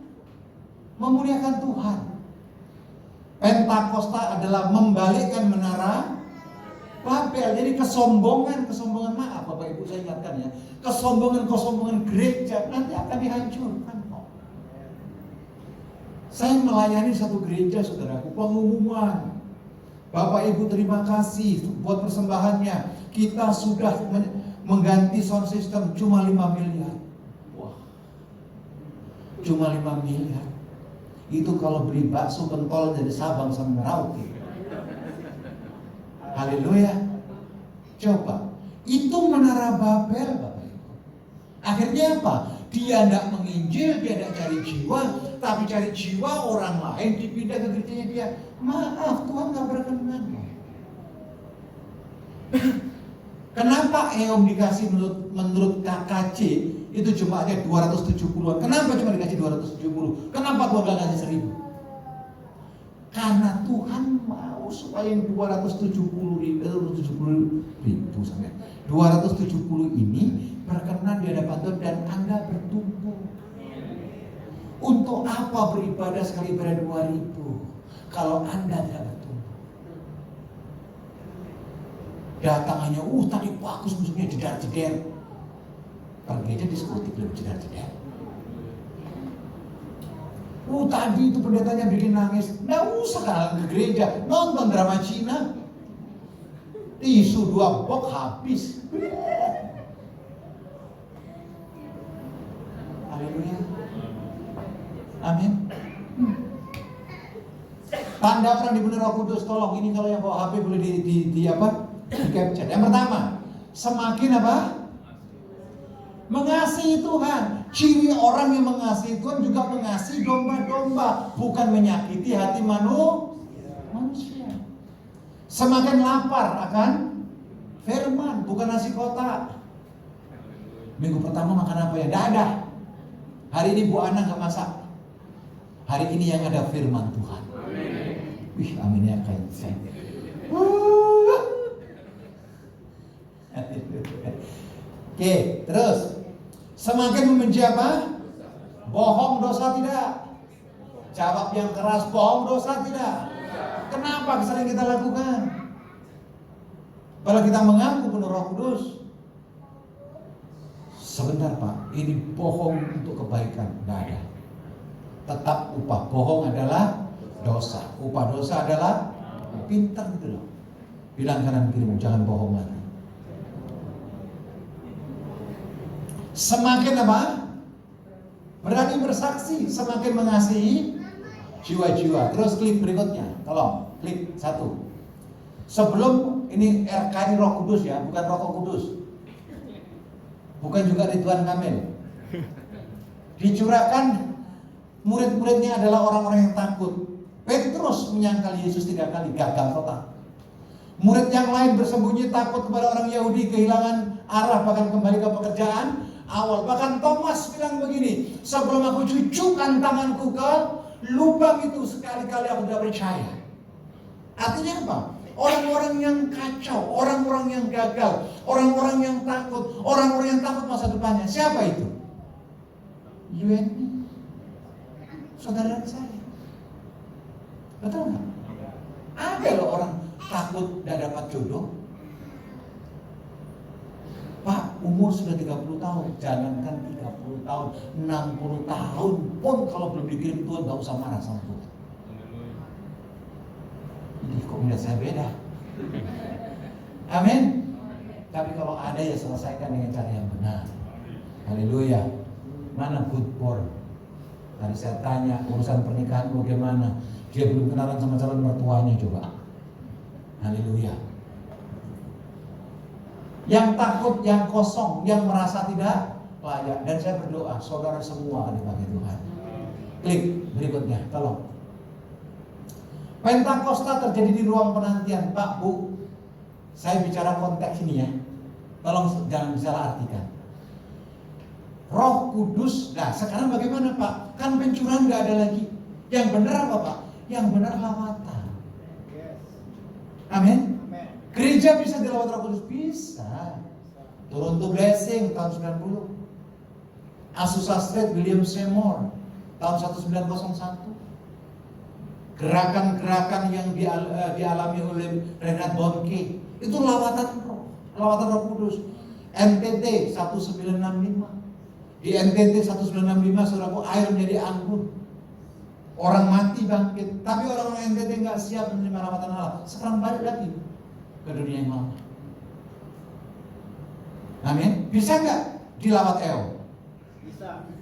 Memuliakan Tuhan. Pentakosta adalah membalikkan menara Babel. Jadi kesombongan maaf Bapak Ibu saya ingatkan ya, kesombongan gereja nanti akan dihancurkan. Saya melayani satu gereja saudaraku, pengumuman, Bapak Ibu terima kasih buat persembahannya, kita sudah mengganti sound system cuma 5 miliar. Wah, cuma 5 miliar. Itu kalau beli bakso pentol dari Sabang sampai Merauke. Haleluya. Coba, itu menara Babel Bapak Ibu. Akhirnya apa? Dia tidak menginjil, dia tidak cari jiwa, tapi cari jiwa orang lain dipindah ke gerejanya dia. Maaf, Tuhan gak berkenan. Kenapa EOM dikasih menurut KKC itu jumlahnya 270-an? Kenapa cuma dikasih 270? Kenapa Tuhan gak kasih 1000? Karena Tuhan mau supaya yang 270 ini berkenan di hadapan Tuhan dan Anda bertumbuh. Untuk apa beribadah sekali ibadah 2000 kalau Anda tidak bertumbuh? Datang hanya, tadi bagus musiknya jedar-jeder. Pergi aja diskotik lebih jedar-jeder. Tadi itu pendetanya bikin nangis. Nggak usah kan ke gereja, nonton drama Cina. Tisu 2 box habis. Haleluya. Amin. Tanda orang dibunuh Roh Kudus, tolong ini kalau yang bawa HP boleh di capture. Yang pertama, semakin apa? Mengasihi Tuhan. Ciri orang yang mengasihi Tuhan juga mengasihi domba-domba, bukan menyakiti hati manusia. Semakin lapar akan firman, bukan nasi kotak. Minggu pertama makan apa ya? Dadah. Hari ini Bu Ana gak masak. Hari ini yang ada firman Tuhan. Wih, amin ya kain. Oke, terus semakin membenci apa? Bohong dosa tidak? Jawab yang keras, bohong dosa tidak? Kenapa sering kita lakukan? Kalau kita mengaku penuh Roh Kudus. Sebentar Pak, ini bohong untuk kebaikan, enggak ada. Tetap upah bohong adalah dosa. Upah dosa adalah pintar gitu loh. Bilang kanan kirimu, jangan bohong lagi. Semakin apa? Berani bersaksi, semakin mengasihi jiwa-jiwa. Terus klik berikutnya, tolong klik 1. Sebelum ini RK ini Roh Kudus ya, bukan Roh Kudus, bukan juga Ridwan Kamil. Dicurahkan murid-muridnya adalah orang-orang yang takut. Petrus menyangkal Yesus 3 kali, gagal total. Murid yang lain bersembunyi takut kepada orang Yahudi, kehilangan arah bahkan kembali ke pekerjaan awal. Bahkan Thomas bilang begini, sebelum aku cucukkan tanganku ke lubang itu, sekali-kali aku tidak percaya. Artinya apa? Orang-orang yang kacau, orang-orang yang gagal, orang-orang yang takut masa depannya. Siapa itu? You and me. Saudara saya. Betul nggak? Ada loh orang takut tidak dapat jodoh. Pak, umur sudah 30 tahun, jangankan 30 tahun, 60 tahun pun kalau belum dikirim Tuhan, gak usah marah sama Tuhan. Ini kok melihat saya beda. Amin. Tapi kalau ada ya selesaikan dengan cara yang benar. Haleluya. Mana good born? Tadi saya tanya urusan pernikahan bagaimana? Dia belum kenalan sama calon mertuanya coba. Haleluya. Yang takut, yang kosong, yang merasa tidak layak. Dan saya berdoa, saudara semua akan dipakai Tuhan. Klik berikutnya, tolong. Pentakosta terjadi di ruang penantian. Pak, Bu, saya bicara konteks ini ya. Tolong jangan disalah artikan. Roh Kudus, nah sekarang bagaimana Pak? Kan pencurahan gak ada lagi. Yang benar apa Pak? Yang benar lawatan. Amin. Gereja bisa dilawat Roh Kudus? Bisa. Turun to Blessing tahun 90. Azusa Street William Seymour tahun 1901. Gerakan-gerakan yang dialami oleh Reinhard Bonnke itu lawatan Roh Kudus. NTT 1965. Di NTT 1965 saudaraku, air menjadi anggur. Orang mati bangkit. Tapi orang-orang NTT nggak siap menerima lawatan Allah. Sekarang balik lagi ke dunia yang lama. Amin. Bisa nggak dilawat Eo?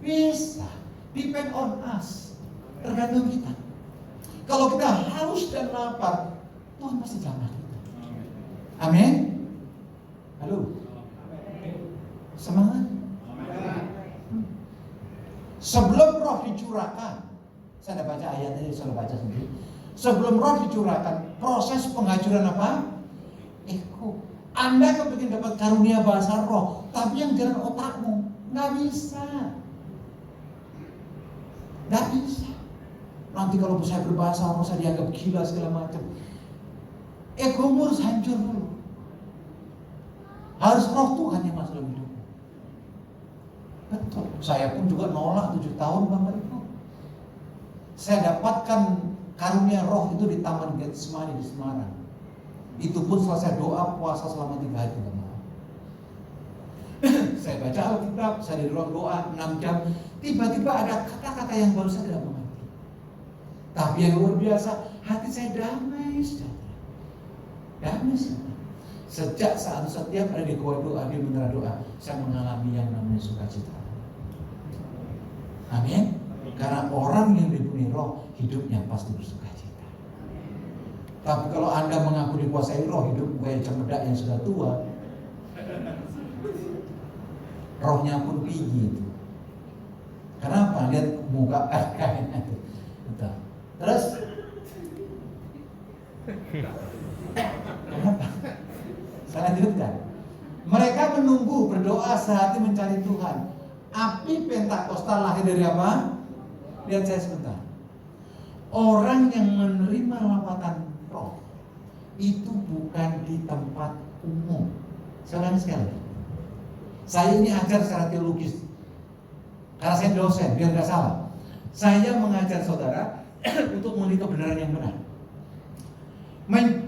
Bisa. Depend on us. Tergantung kita. Kalau kita haus dan lapar, Tuhan pasti jamah kita. Amin. Halo. Semangat. Sebelum roh dicurahkan, saya ada baca ayatnya, saya baca sendiri. Sebelum roh dicurahkan, proses penghajuran apa? Eko. Anda kepingin dapat karunia bahasa roh, tapi yang jalan otakmu nggak bisa. Nggak bisa. Nanti kalau saya berbahasa roh saya dianggap gila segala macam. Egomu harus hancur dulu. Harus roh Tuhan yang masuk dalam hidupmu. Betul. Saya pun juga nolak 7 tahun Bapak Ibu. Saya dapatkan karunia roh itu di Taman Getsemani di Semarang. Itu pun selesai doa puasa selama 3 hari 3 malam. Saya baca Alkitab, saya di ruang doa 6 jam. Tiba-tiba ada kata-kata yang baru saya tidak mengerti. Tapi yang luar biasa, hati saya damai sejahtera. Damai sejahtera. Sejak saat setiap ada di gua doa, di menara doa, saya mengalami yang namanya sukacita. Amin. Karena orang yang dipenuhi roh, hidupnya pasti bersukacita. Tapi kalau Anda mengaku dikuasai roh, hidup kayak cemedak yang sudah tua, rohnya pun tinggi itu. Kenapa? Lihat muka kainnya itu. Betul. Terus kenapa? Saya lanjutkan. Mereka menunggu, berdoa sehati mencari Tuhan. Api Pentakosta lahir dari apa? Lihat saya sebentar. Orang yang menerima lawatan roh itu bukan di tempat umum. Saya ulangi sekali. Saya ini ajar secara teologis. Karena saya dosen, biar nggak salah. Saya mengajar saudara untuk mengenai kebenaran yang benar.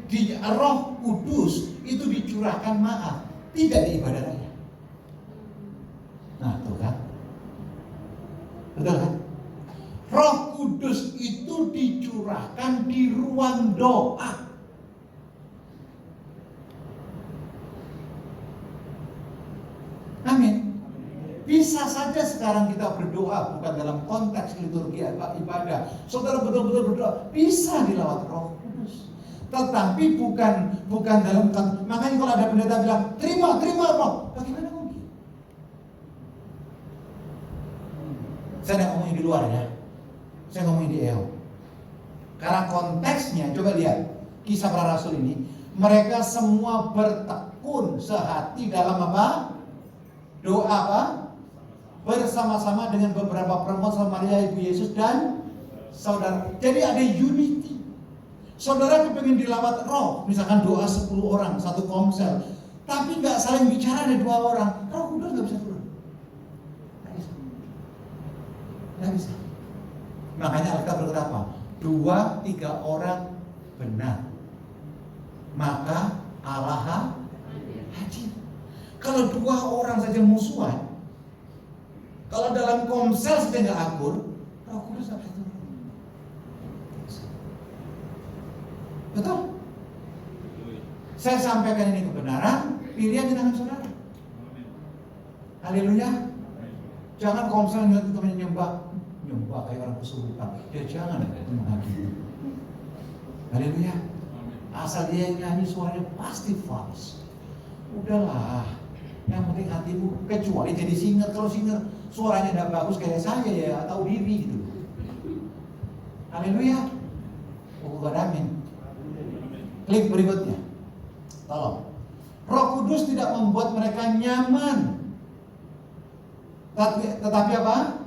Di Roh Kudus itu dicurahkan maaf, tidak di ibadah raya. Nah, tuh kan? Betul kan? Roh Kudus itu dicurahkan di ruang doa. Amin. Bisa saja sekarang kita berdoa bukan dalam konteks liturgi ibadah. Saudara betul-betul berdoa, bisa dilawat Roh Kudus. Tetapi bukan dalam, makanya kalau ada pendeta bilang terima roh, bagaimana mungkin? Saya tidak ngomongin di luar ya, saya ngomongin di EO. Karena konteksnya, coba lihat Kisah Para Rasul ini, mereka semua bertekun sehati dalam apa? Doa apa? Bersama-sama dengan beberapa perempuan Samaria, Ibu Yesus dan saudara. Jadi ada unity. Saudara kepingin dilawat roh, misalkan doa 10 orang, satu komsel, tapi nggak saling bicara ada 2 orang, Roh Kudus nggak bisa turun. Nggak bisa. Makanya Alkitab berkata apa? 2-3 orang benar, maka Allah hadir. Kalau 2 orang saja musuhan, kalau dalam komsel saja nggak akur, Roh Kudus nggak bisa turun. Betul? Saya sampaikan ini kebenaran, pilihan di tangan saudara. Haleluya. Jangan komsel ngeliat temannya nyembah kayak orang kesurupan. Ya jangan, itu menghakimi. Haleluya. Asal dia nyanyi suaranya pasti false. Udahlah. Yang penting hatimu, kecuali jadi singer. Kalau singer suaranya tidak bagus kayak saya ya, tahu diri gitu. Haleluya. Bukan amin. Klik berikutnya. Tolong. Roh Kudus tidak membuat mereka nyaman. Tetapi apa?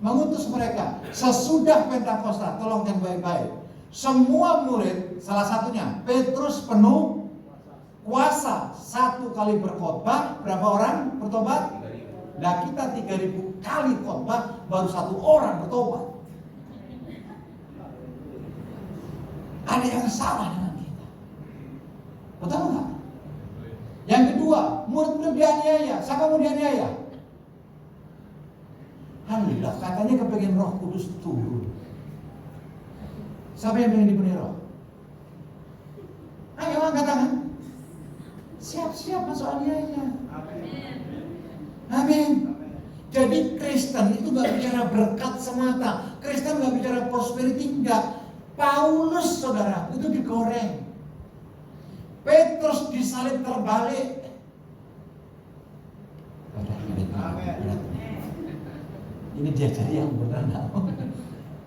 Mengutus mereka. Sesudah Pentakosta, tolong yang baik-baik. Semua murid, salah satunya Petrus penuh kuasa. 1 kali berkhotbah, berapa orang bertobat? Nah kita 3.000 kali khotbah, baru 1 orang bertobat. Ada yang salah dengan kita. Betul nggak? Yang kedua, murid-murid dianiaya. Siapa mau dianiaya? Alhamdulillah, katanya kepengen Roh Kudus turun. Siapa yang pengen dipenuhi Roh? Ayo angkat tangan. Siap-siap masuk aniaya. Amin. Jadi Kristen itu gak bicara berkat semata. Kristen gak bicara prosperity, enggak. Paulus saudara itu digoreng. Petrus disalib terbalik. Ini dia cari yang benar.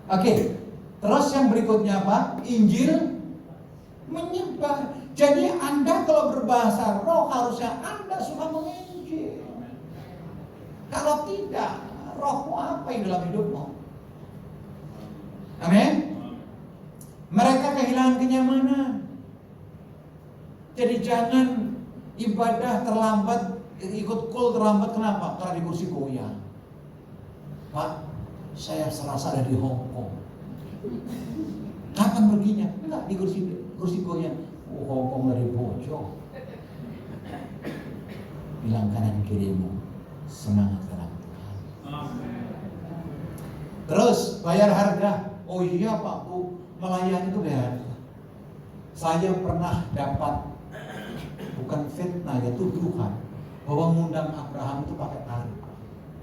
Oke, terus yang berikutnya apa? Injil menyebar. Jadi Anda kalau berbahasa roh harusnya Anda suka menginjil. Kalau tidak, rohmu apa yang dalam hidupmu? Amin. Mereka kehilangan kenyamanan. Jadi jangan ibadah terlambat, ikut kul terlambat. Kenapa? Karena di kursi goyang. Pak, saya serasa ada di Hong Kong. Kapan perginya? Enggak, di kursi goyang. Oh, Hong Kong dari pojok. Bilang kanan kirimu, semangat dalam Tuhan. Terus bayar harga. Oh iya Pak, Bu, melayani itu bayar harga. Saya pernah dapat, bukan fitnah ya, tuduhan bahwa ngundang Abraham itu pakai tarif.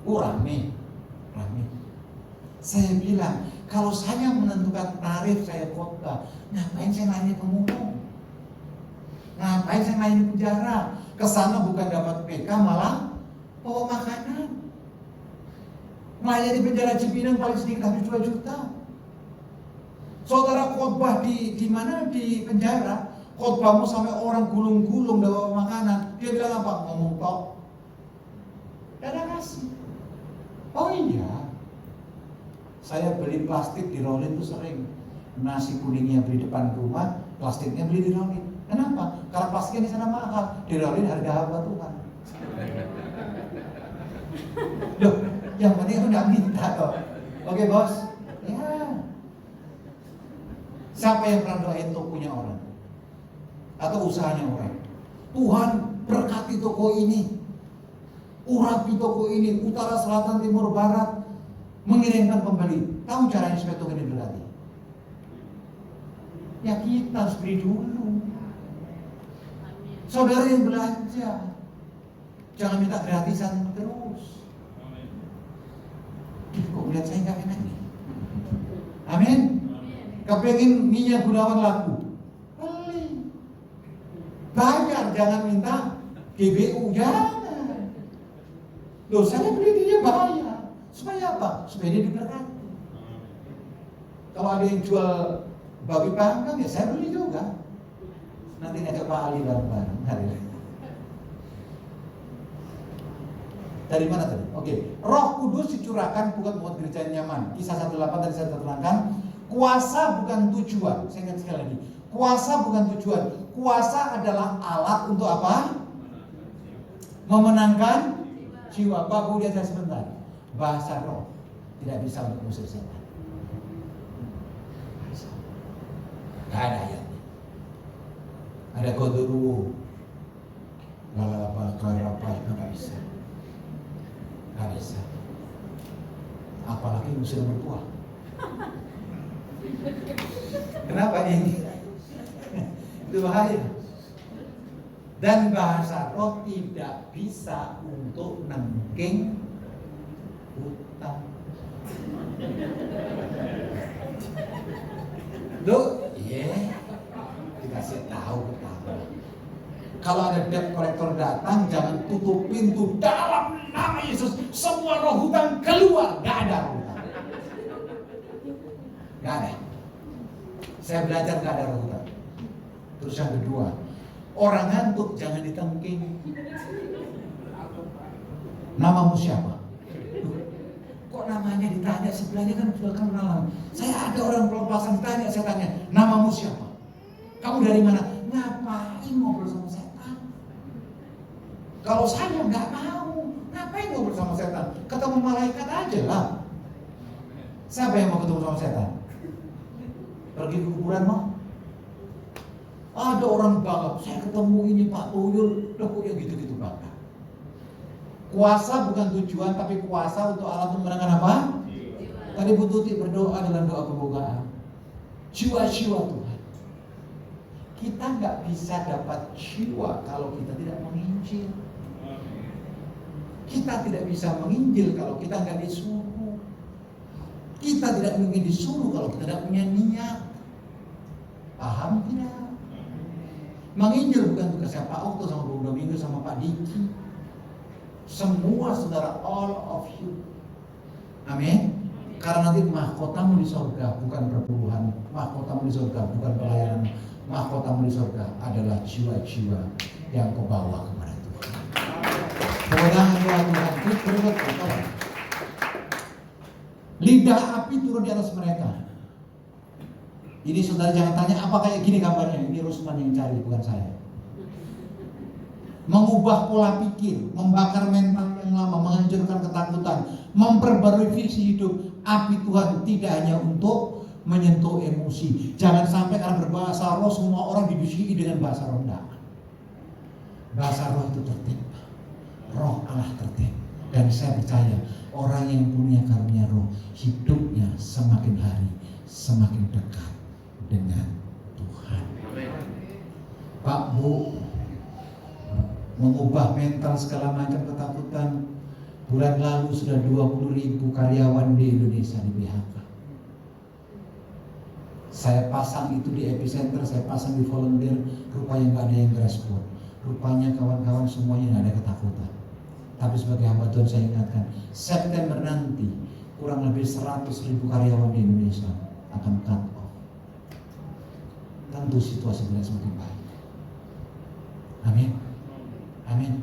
Rame. Saya bilang, kalau saya menentukan tarif saya khotbah, ngapain saya nanya pemulung? Ngapain saya nanya di penjara? Kesana bukan dapat PK, malah bawa makanan. Melayani di penjara Cipinang paling sedikit habis 2 juta. Saudara khotbah di mana? Di penjara. Khotbahmu sampai orang gulung-gulung bawa makanan. Dia bilang apa? Ngomong tok. Ada kasih. Oh iya. Saya beli plastik di Rolling itu sering. Nasi kuningnya beli depan rumah, plastiknya beli di Rolling. Kenapa? Karena plastiknya di sana mahal. Di Rolling harga apa Tuhan? Loh, yang penting aku nggak minta kok. Oke bos? Ya. Siapa yang pernah doain tokonya orang? Atau usahanya orang? Tuhan berkati toko ini, urapi toko ini, utara, selatan, timur, barat, mengirimkan pembeli. Tahu caranya supaya toko ini berkati? Ya kita harus beri dulu. Saudara yang belanja, jangan minta gratisan terus. Kok melihat saya nggak enak nih? Amin. Kepengen minyak Gunawan laku, beli. Bayar, jangan minta GBU, jangan. Loh, saya beli dia bayar. Supaya apa? Supaya dia diberkati. Kalau ada yang jual babi panggang, ya saya beli juga. Nanti ngajak Pak Ali bareng-bareng. Dari mana tadi? Oke. Roh Kudus dicurahkan bukan buat gereja nyaman. Kisah 1:8 tadi saya terangkan. Kuasa bukan tujuan. Saya ingat sekali lagi. Kuasa bukan tujuan. Kuasa adalah alat untuk apa? Memenangkan jiwa. Pak, Bu, lihat saya sebentar. Bahasa roh tidak bisa untuk mengusir setan. Gak ada ayatnya. Ada koduru. Lalapa, karapa, gak bisa. Gak bisa. Apalagi muslim bertuah. Kenapa ini? Itu bahaya. Dan bahasa roh tidak bisa untuk nengking utang. Loh, dikasih tahu ketawa. Kalau ada debt collector datang, jangan tutup pintu. Dalam nama Yesus, semua roh hutang keluar. Gak ada roh hutang. Gak ada. Saya belajar gak ada roh hutang. Terus yang kedua, orang ngantuk jangan ditengking. Namamu siapa? Kok namanya ditanya? Sebelahnya kan sudah kenalan. Saya ada orang pelepasan ditanya, saya tanya, namamu siapa? Kamu dari mana? Ngapain ngobrol sama setan? Kalau saya nggak mau, ngapain ngobrol sama setan? Ketemu malaikat aja lah. Siapa yang mau ketemu sama setan? Pergi ke kuburan mau? Ada orang bangga, saya ketemu ini Pak Tuyul, loh kok yang gitu-gitu bangga. Kuasa bukan tujuan, tapi kuasa untuk Allah untuk memenangkan apa? Tadi Bu Tuti berdoa dalam doa pembukaan. Jiwa-jiwa Tuhan. Kita nggak bisa dapat jiwa kalau kita tidak menginjil. Kita tidak bisa menginjil kalau kita nggak disuruh. Kita tidak mungkin disuruh kalau kita tidak punya niat. Paham tidak? Menginjil bukan tugasnya Pak Okto sama Bu Domingo sama Pak Diki. Semua saudara, all of you. Amin. Karena nanti mahkotamu di surga bukan perpuluhan, mahkotamu di surga bukan pelayanan, mahkotamu di surga adalah jiwa-jiwa yang kau bawa kepada Tuhan. Kewenangan Tuhan. Lidah api turun di atas mereka. Ini saudara jangan tanya apa kayak gini gambarnya. Ini Rusman yang cari, bukan saya. Mengubah pola pikir, membakar mental yang lama, menghancurkan ketakutan, memperbarui visi hidup. Api Tuhan tidak hanya untuk menyentuh emosi. Jangan sampai karena berbahasa roh semua orang dibisiki dengan bahasa roh. Bahasa roh itu tertib. Roh Allah tertib. Dan saya percaya orang yang punya karunia roh, hidupnya semakin hari semakin dekat dengan Tuhan. Pak Bu, mengubah mental segala macam ketakutan. Bulan lalu sudah 20.000 karyawan di Indonesia di PHK. Saya pasang itu di epicenter, saya pasang di volunteer, rupanya nggak ada yang respon. Rupanya kawan-kawan semuanya nggak ada ketakutan. Tapi sebagai hamba Tuhan saya ingatkan, September nanti kurang lebih 100.000 karyawan di Indonesia akan cut off. Tentu situasi tidak semakin baik. Amin. Amin.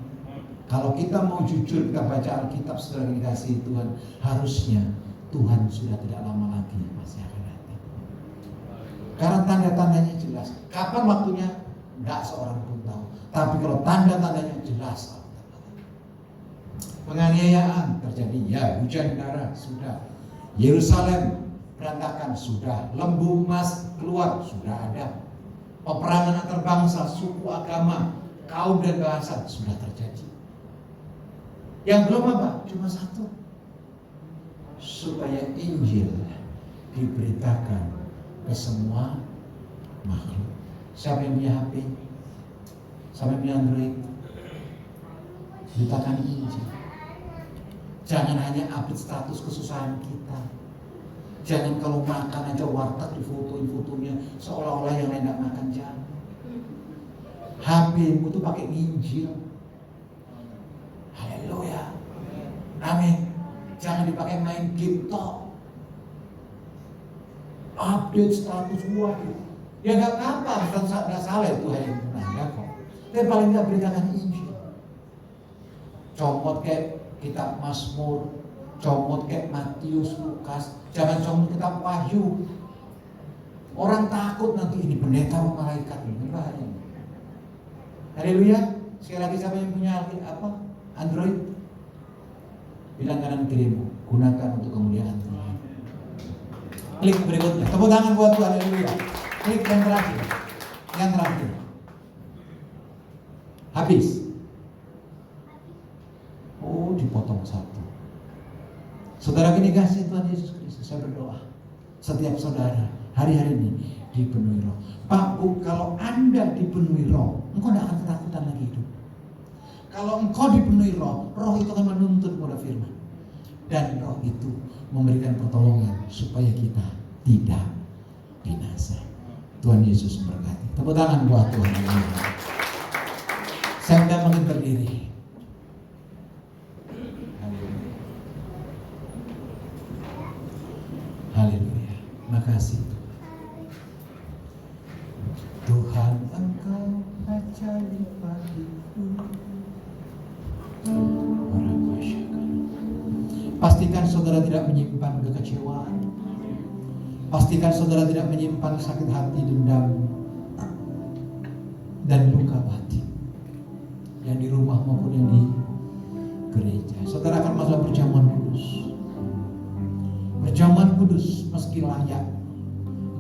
Kalau kita mau jujur, kita baca Alkitab setelah dikasih Tuhan, harusnya Tuhan sudah tidak lama lagi masih akan datang. Karena tanda-tandanya jelas. Kapan waktunya? Tidak seorang pun tahu. Tapi kalau tanda-tandanya jelas. Penganiayaan terjadi, ya. Hujan darah, sudah. Yerusalem berantakan, sudah. Lembu emas keluar, sudah ada. Peperangan antar bangsa, suku, agama, kaum dan bahasa sudah terjadi. Yang belum apa? Cuma satu. Supaya Injil diberitakan ke semua makhluk. Siapa yang punya HP? Siapa yang punya Android? Beritakan Injil. Jangan hanya update status kesusahan kita. Jangan kalau makan aja warteg difotoin fotonya seolah-olah yang lain gak makan. Jangan. HP-mu tuh pakai Injil. Haleluya. Amin. Jangan dipakai main game tok. Update status waduh. Ya gak apa-apa, gak salah itu hanya menanda kok. Tapi paling gak beritakan Injil. Comot kayak kitab Mazmur, comot kayak Matius, Lukas. Jangan comot kitab Wahyu. Orang takut nanti ini pendeta malaikat ini bahaya. Haleluya. Sekali lagi siapa yang punya Android? Bilang kanan kirimu, gunakan untuk kemuliaan Tuhan. Klik berikutnya. Tepuk tangan buat Tuhan. Haleluya. Klik yang terakhir. Yang terakhir. Habis. Oh, dipotong satu. Saudara ini kasih Tuhan Yesus Kristus. Saya berdoa. Setiap saudara hari-hari ini dipenuhi roh. Pak Bu, kalau Anda dipenuhi roh, engkau tidak akan ketakutan lagi hidup. Kalau engkau dipenuhi roh, roh itu akan menuntun pada firman. Dan roh itu memberikan pertolongan supaya kita tidak binasa. Tuhan Yesus memberkati. Tepuk tangan buat Tuhan. Saya sudah makin berdiri. Haleluya. Makasih Tuhan, Engkau ajaib bagiku. Pastikan saudara tidak menyimpan kekecewaan. Pastikan saudara tidak menyimpan sakit hati, dendam, dan luka batin, yang di rumah maupun yang di gereja. Saudara akan masuk perjamuan kudus. Perjamuan kudus meski layak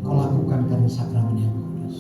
kau lakukan karena sakramen yang kudus.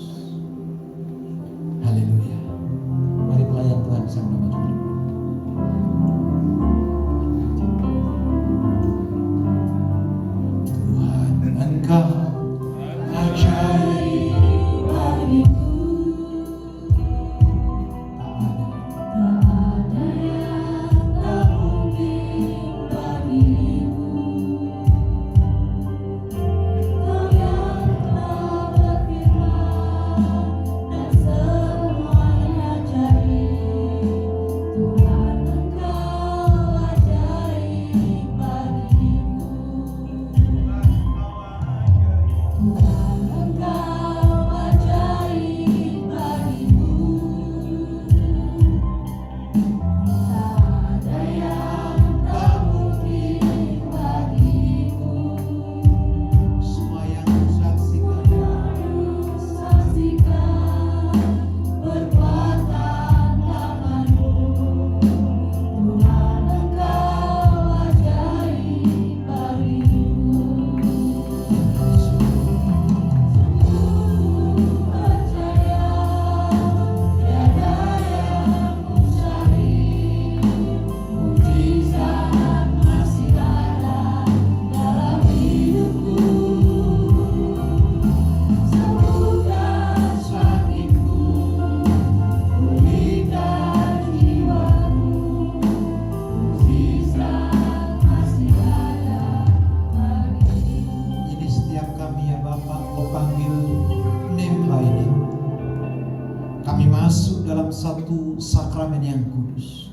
kami masuk dalam satu sakramen yang kudus.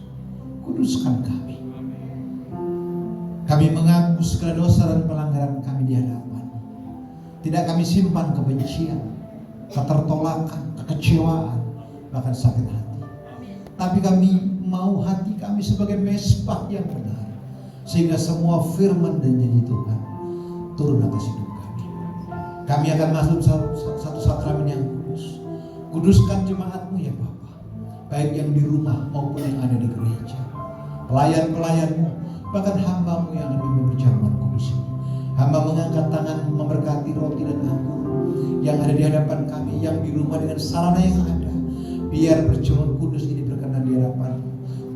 Kuduskan kami. Kami mengaku segala dosa dan pelanggaran kami di hadapan. Tidak kami simpan kebencian, ketertolakan, kekecewaan, bahkan sakit hati. Tapi kami mau hati kami sebagai mesbah yang benar, sehingga semua firman dan janji Tuhan turun atas hidup kami. Kami akan masuk satu sakramen yang kudus. Kuduskan jemaat-Mu ya Bapa, baik yang di rumah maupun yang ada di gereja. Pelayan-pelayan-Mu, bahkan hamba-Mu yang akan memimpin perjamuan kudus ini. Hamba mengangkat tangan memberkati roti dan anggur yang ada di hadapan kami, yang di rumah dengan sarana yang ada. Biar perjamuan kudus ini berkenan di hadapan-Mu.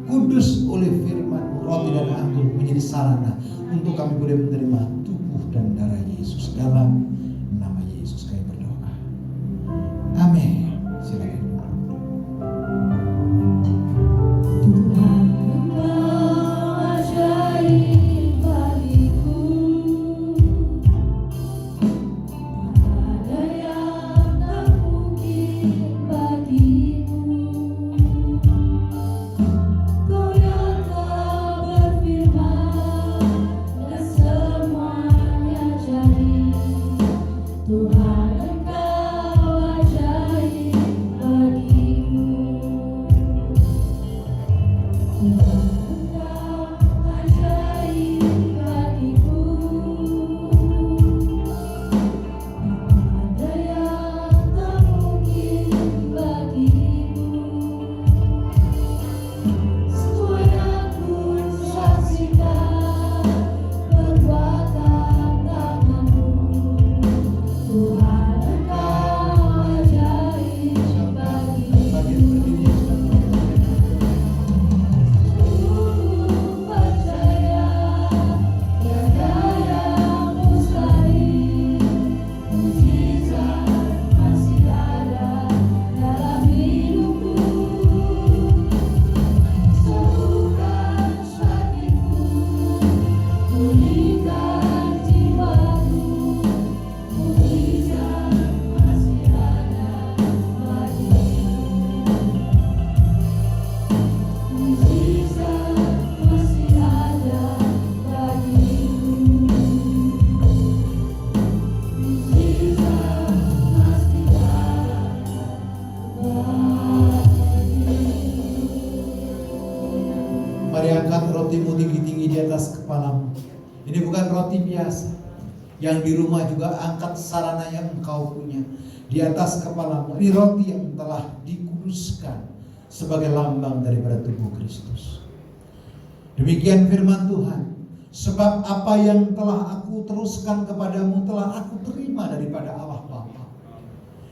Kudus oleh firman, roti dan anggur menjadi sarana untuk kami boleh menerima tubuh dan darah Yesus. Dalam nama Yesus kami berdoa. Amin. Silakan. Tuhan, Engkau ajaib bagiku. Tak ada yang tak mungkin bagimu. Kau yang telah berfirman dan semuanya jadi. Tuhan, Engkau ajaib bagiku. Tuhan, Engkau ajaib bagiku. Tak ada yang tak mungkin bagimu. Semua yang ku saksikan perbuatan tangan-Mu. Tuhan, Engkau ajaib bagiku. Ku percaya tiada yang mustahil. Mukjizat masih ada dalam hidupku. Sembuhkan sakitku, pulihkan jiwaku. Mukjizat masih ada bagimu. Mukjizat masih ada bagimu. Mukjizat masih ada bagimu. Mari angkat rotimu tinggi-tinggi di atas kepalamu. Ini bukan roti biasa. Yang di rumah juga angkat sarana yang engkau punya di atas kepalamu. Ini roti yang telah dikuduskan sebagai lambang daripada tubuh Kristus. Demikian firman Tuhan. Sebab apa yang telah aku teruskan kepadamu telah aku terima daripada Allah Bapa.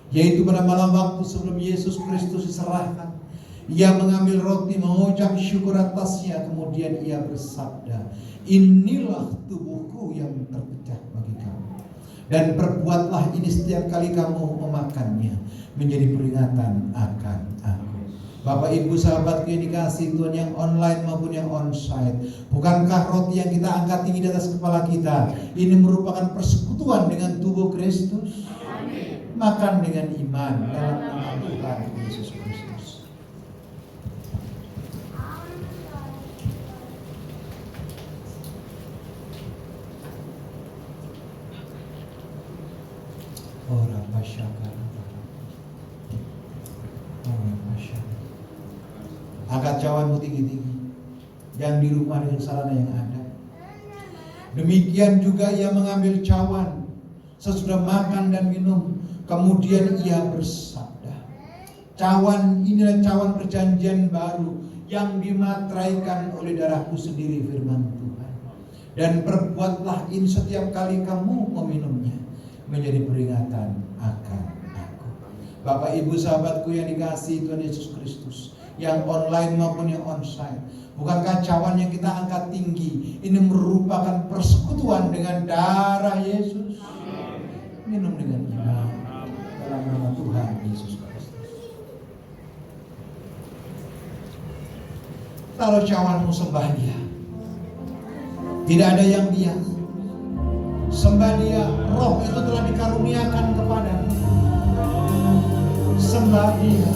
Yaitu pada malam waktu sebelum Yesus Kristus diserahkan, Ia mengambil roti, mengucap syukur atasnya, kemudian Ia bersabda, inilah tubuhku yang terpecah bagi kamu. Dan perbuatlah ini setiap kali kamu memakannya, menjadi peringatan akan aku. Bapak Ibu sahabatku yang dikasihi Tuhan, yang online maupun yang onsite, bukankah roti yang kita angkat tinggi di atas kepala kita ini merupakan persekutuan dengan tubuh Kristus? Makan dengan iman dalam nama Tuhan Yesus Kristus. Ora masyaka. Ora masyaka. Angkat cawanmu tinggi-tinggi, yang di rumah dengan sarana yang ada. Demikian juga Ia mengambil cawan sesudah makan dan minum, kemudian Ia bersabda, cawan inilah cawan perjanjian baru yang dimateraikan oleh darahku sendiri, firman Tuhan. Dan perbuatlah ini setiap kali kamu meminumnya, menjadi peringatan akan aku. Bapak Ibu sahabatku yang dikasihi Tuhan Yesus Kristus, yang online maupun yang onsite, bukankah cawan yang kita angkat tinggi ini merupakan persekutuan dengan darah Yesus? Minum dengan iman dalam nama Tuhan Yesus Kristus. Taruh cawanmu, sembah Dia. Tidak ada yang bias. Sembah Dia. Roh itu telah dikaruniakan kepadamu. Sembah Dia.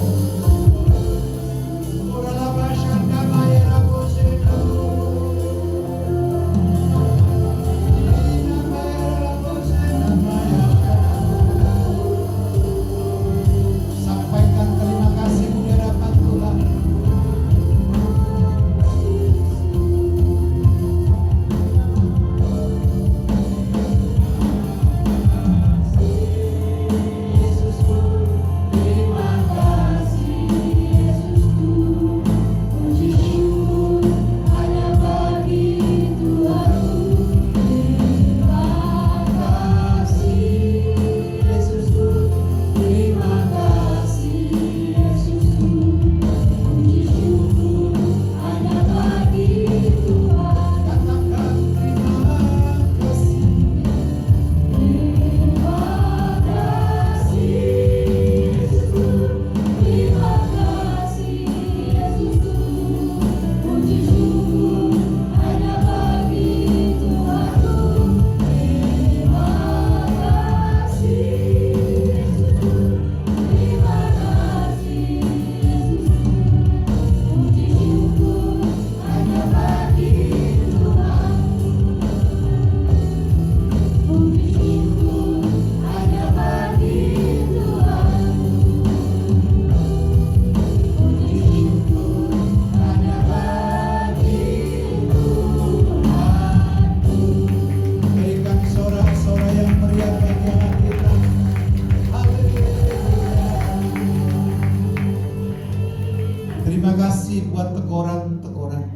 Terima kasih buat teguran-teguran.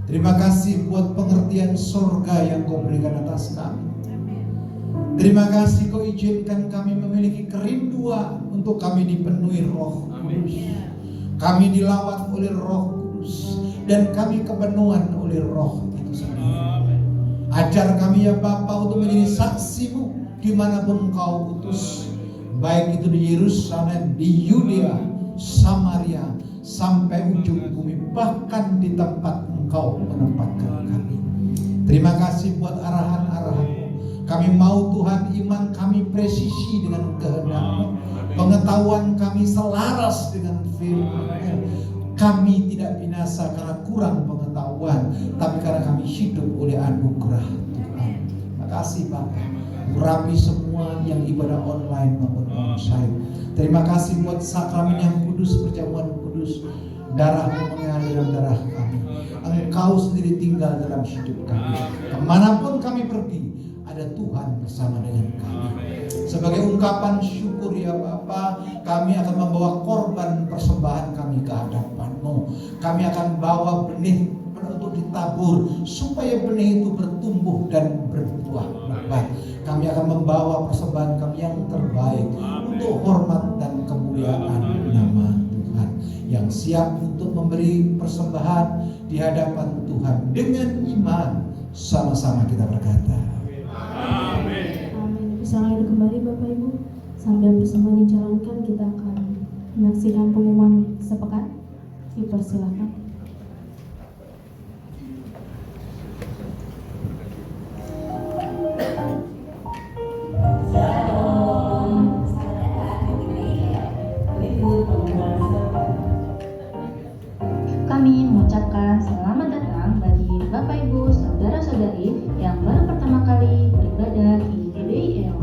Terima kasih buat pengertian surga yang Kau berikan atas kami. Terima kasih Kau izinkan kami memiliki kerinduan untuk kami dipenuhi Roh Kudus. Kami dilawat oleh Roh Kudus dan kami kepenuhan oleh Roh itu sendiri. Ajar kami ya Bapa untuk menjadi saksi-Mu dimanapun Kau utus, baik itu di Yerusalem, di Yudea, Samaria, sampai ujung bumi, bahkan di tempat Engkau menempatkan kami. Terima kasih buat arahan-arahan-Mu. Kami mau Tuhan iman kami presisi dengan kehendak-Mu, pengetahuan kami selaras dengan firman-Mu. Kami tidak binasa karena kurang pengetahuan, tapi karena kami hidup oleh anugerah Tuhan. Terima kasih Bapak. Urapi semua yang ibadah online maupun onsite. Terima kasih buat sakramen yang kudus, perjamuan kudus. Darah-Mu mengalir dalam darah kami. Engkau sendiri tinggal dalam hidup kami. Kemanapun kami pergi, ada Tuhan bersama dengan kami. Sebagai ungkapan syukur ya Bapa, kami akan membawa korban persembahan kami ke hadapan-Mu. Kami akan bawa benih untuk ditabur supaya benih itu bertumbuh dan berbuah lebat. Kami akan membawa persembahan kami yang terbaik untuk hormat dan kemuliaan nama Tuhan, yang siap untuk memberi persembahan di hadapan Tuhan dengan iman. Sama-sama kita berkata, Amin. Amin. Bisa lanjut kembali Bapak Ibu. Sambil bersama dijalankan, kita akan menyaksikan pengumuman sepekan. Dipersilakan. Kami mengucapkan selamat datang bagi Bapak Ibu, Saudara-saudari yang baru pertama kali beribadah di GBIL.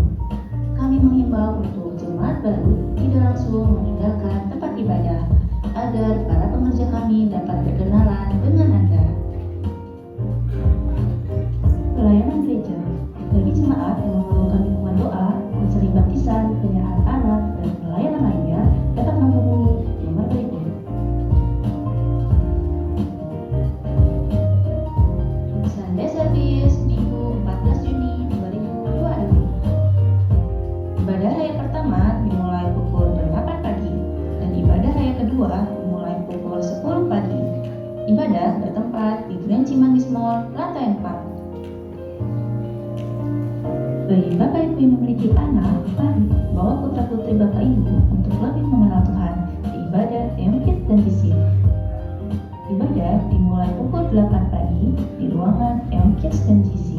Kami menghimbau untuk jemaat baru tidak langsung meninggalkan tempat ibadah agar para pengerja kami dapat berkenalan dengan Anda. Pelayanan gereja bagi jemaat yang memerlukan dukungan doa, konseli baptisan, penyerahan anak, dan pelayanan lainnya dapat menghubungi nomor berikut. Sunday Service Minggu 14 Juni 2022. Ibadah raya pertama dimulai pukul 8 pagi dan ibadah raya kedua dimulai pukul 10 pagi. Ibadah bertempat di Grand Cimanggis Mall, lantai 4. Bagi Bapak Ibu yang memiliki anak, mari bawa putra-putri Bapak Ibu untuk lebih mengenal Tuhan di ibadah MKids dan GC. Ibadah dimulai pukul 8 pagi di ruangan MKids dan GC.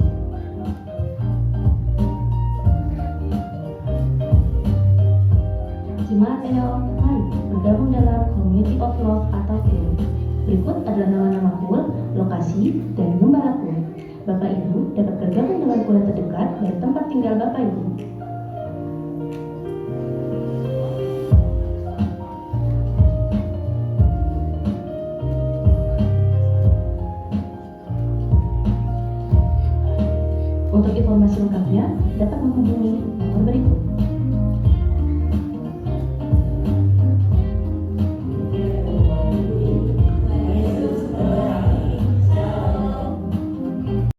Jemaat EO, mari bergabung dalam Community of Love atau KUL. Berikut adalah nama-nama KUL, lokasi, dan gembala KUL. Bapak Ibu dapat bergabung dengan KUL terdekat dari tempat tinggal Bapak Ibu. Untuk informasi lengkapnya dapat menghubungi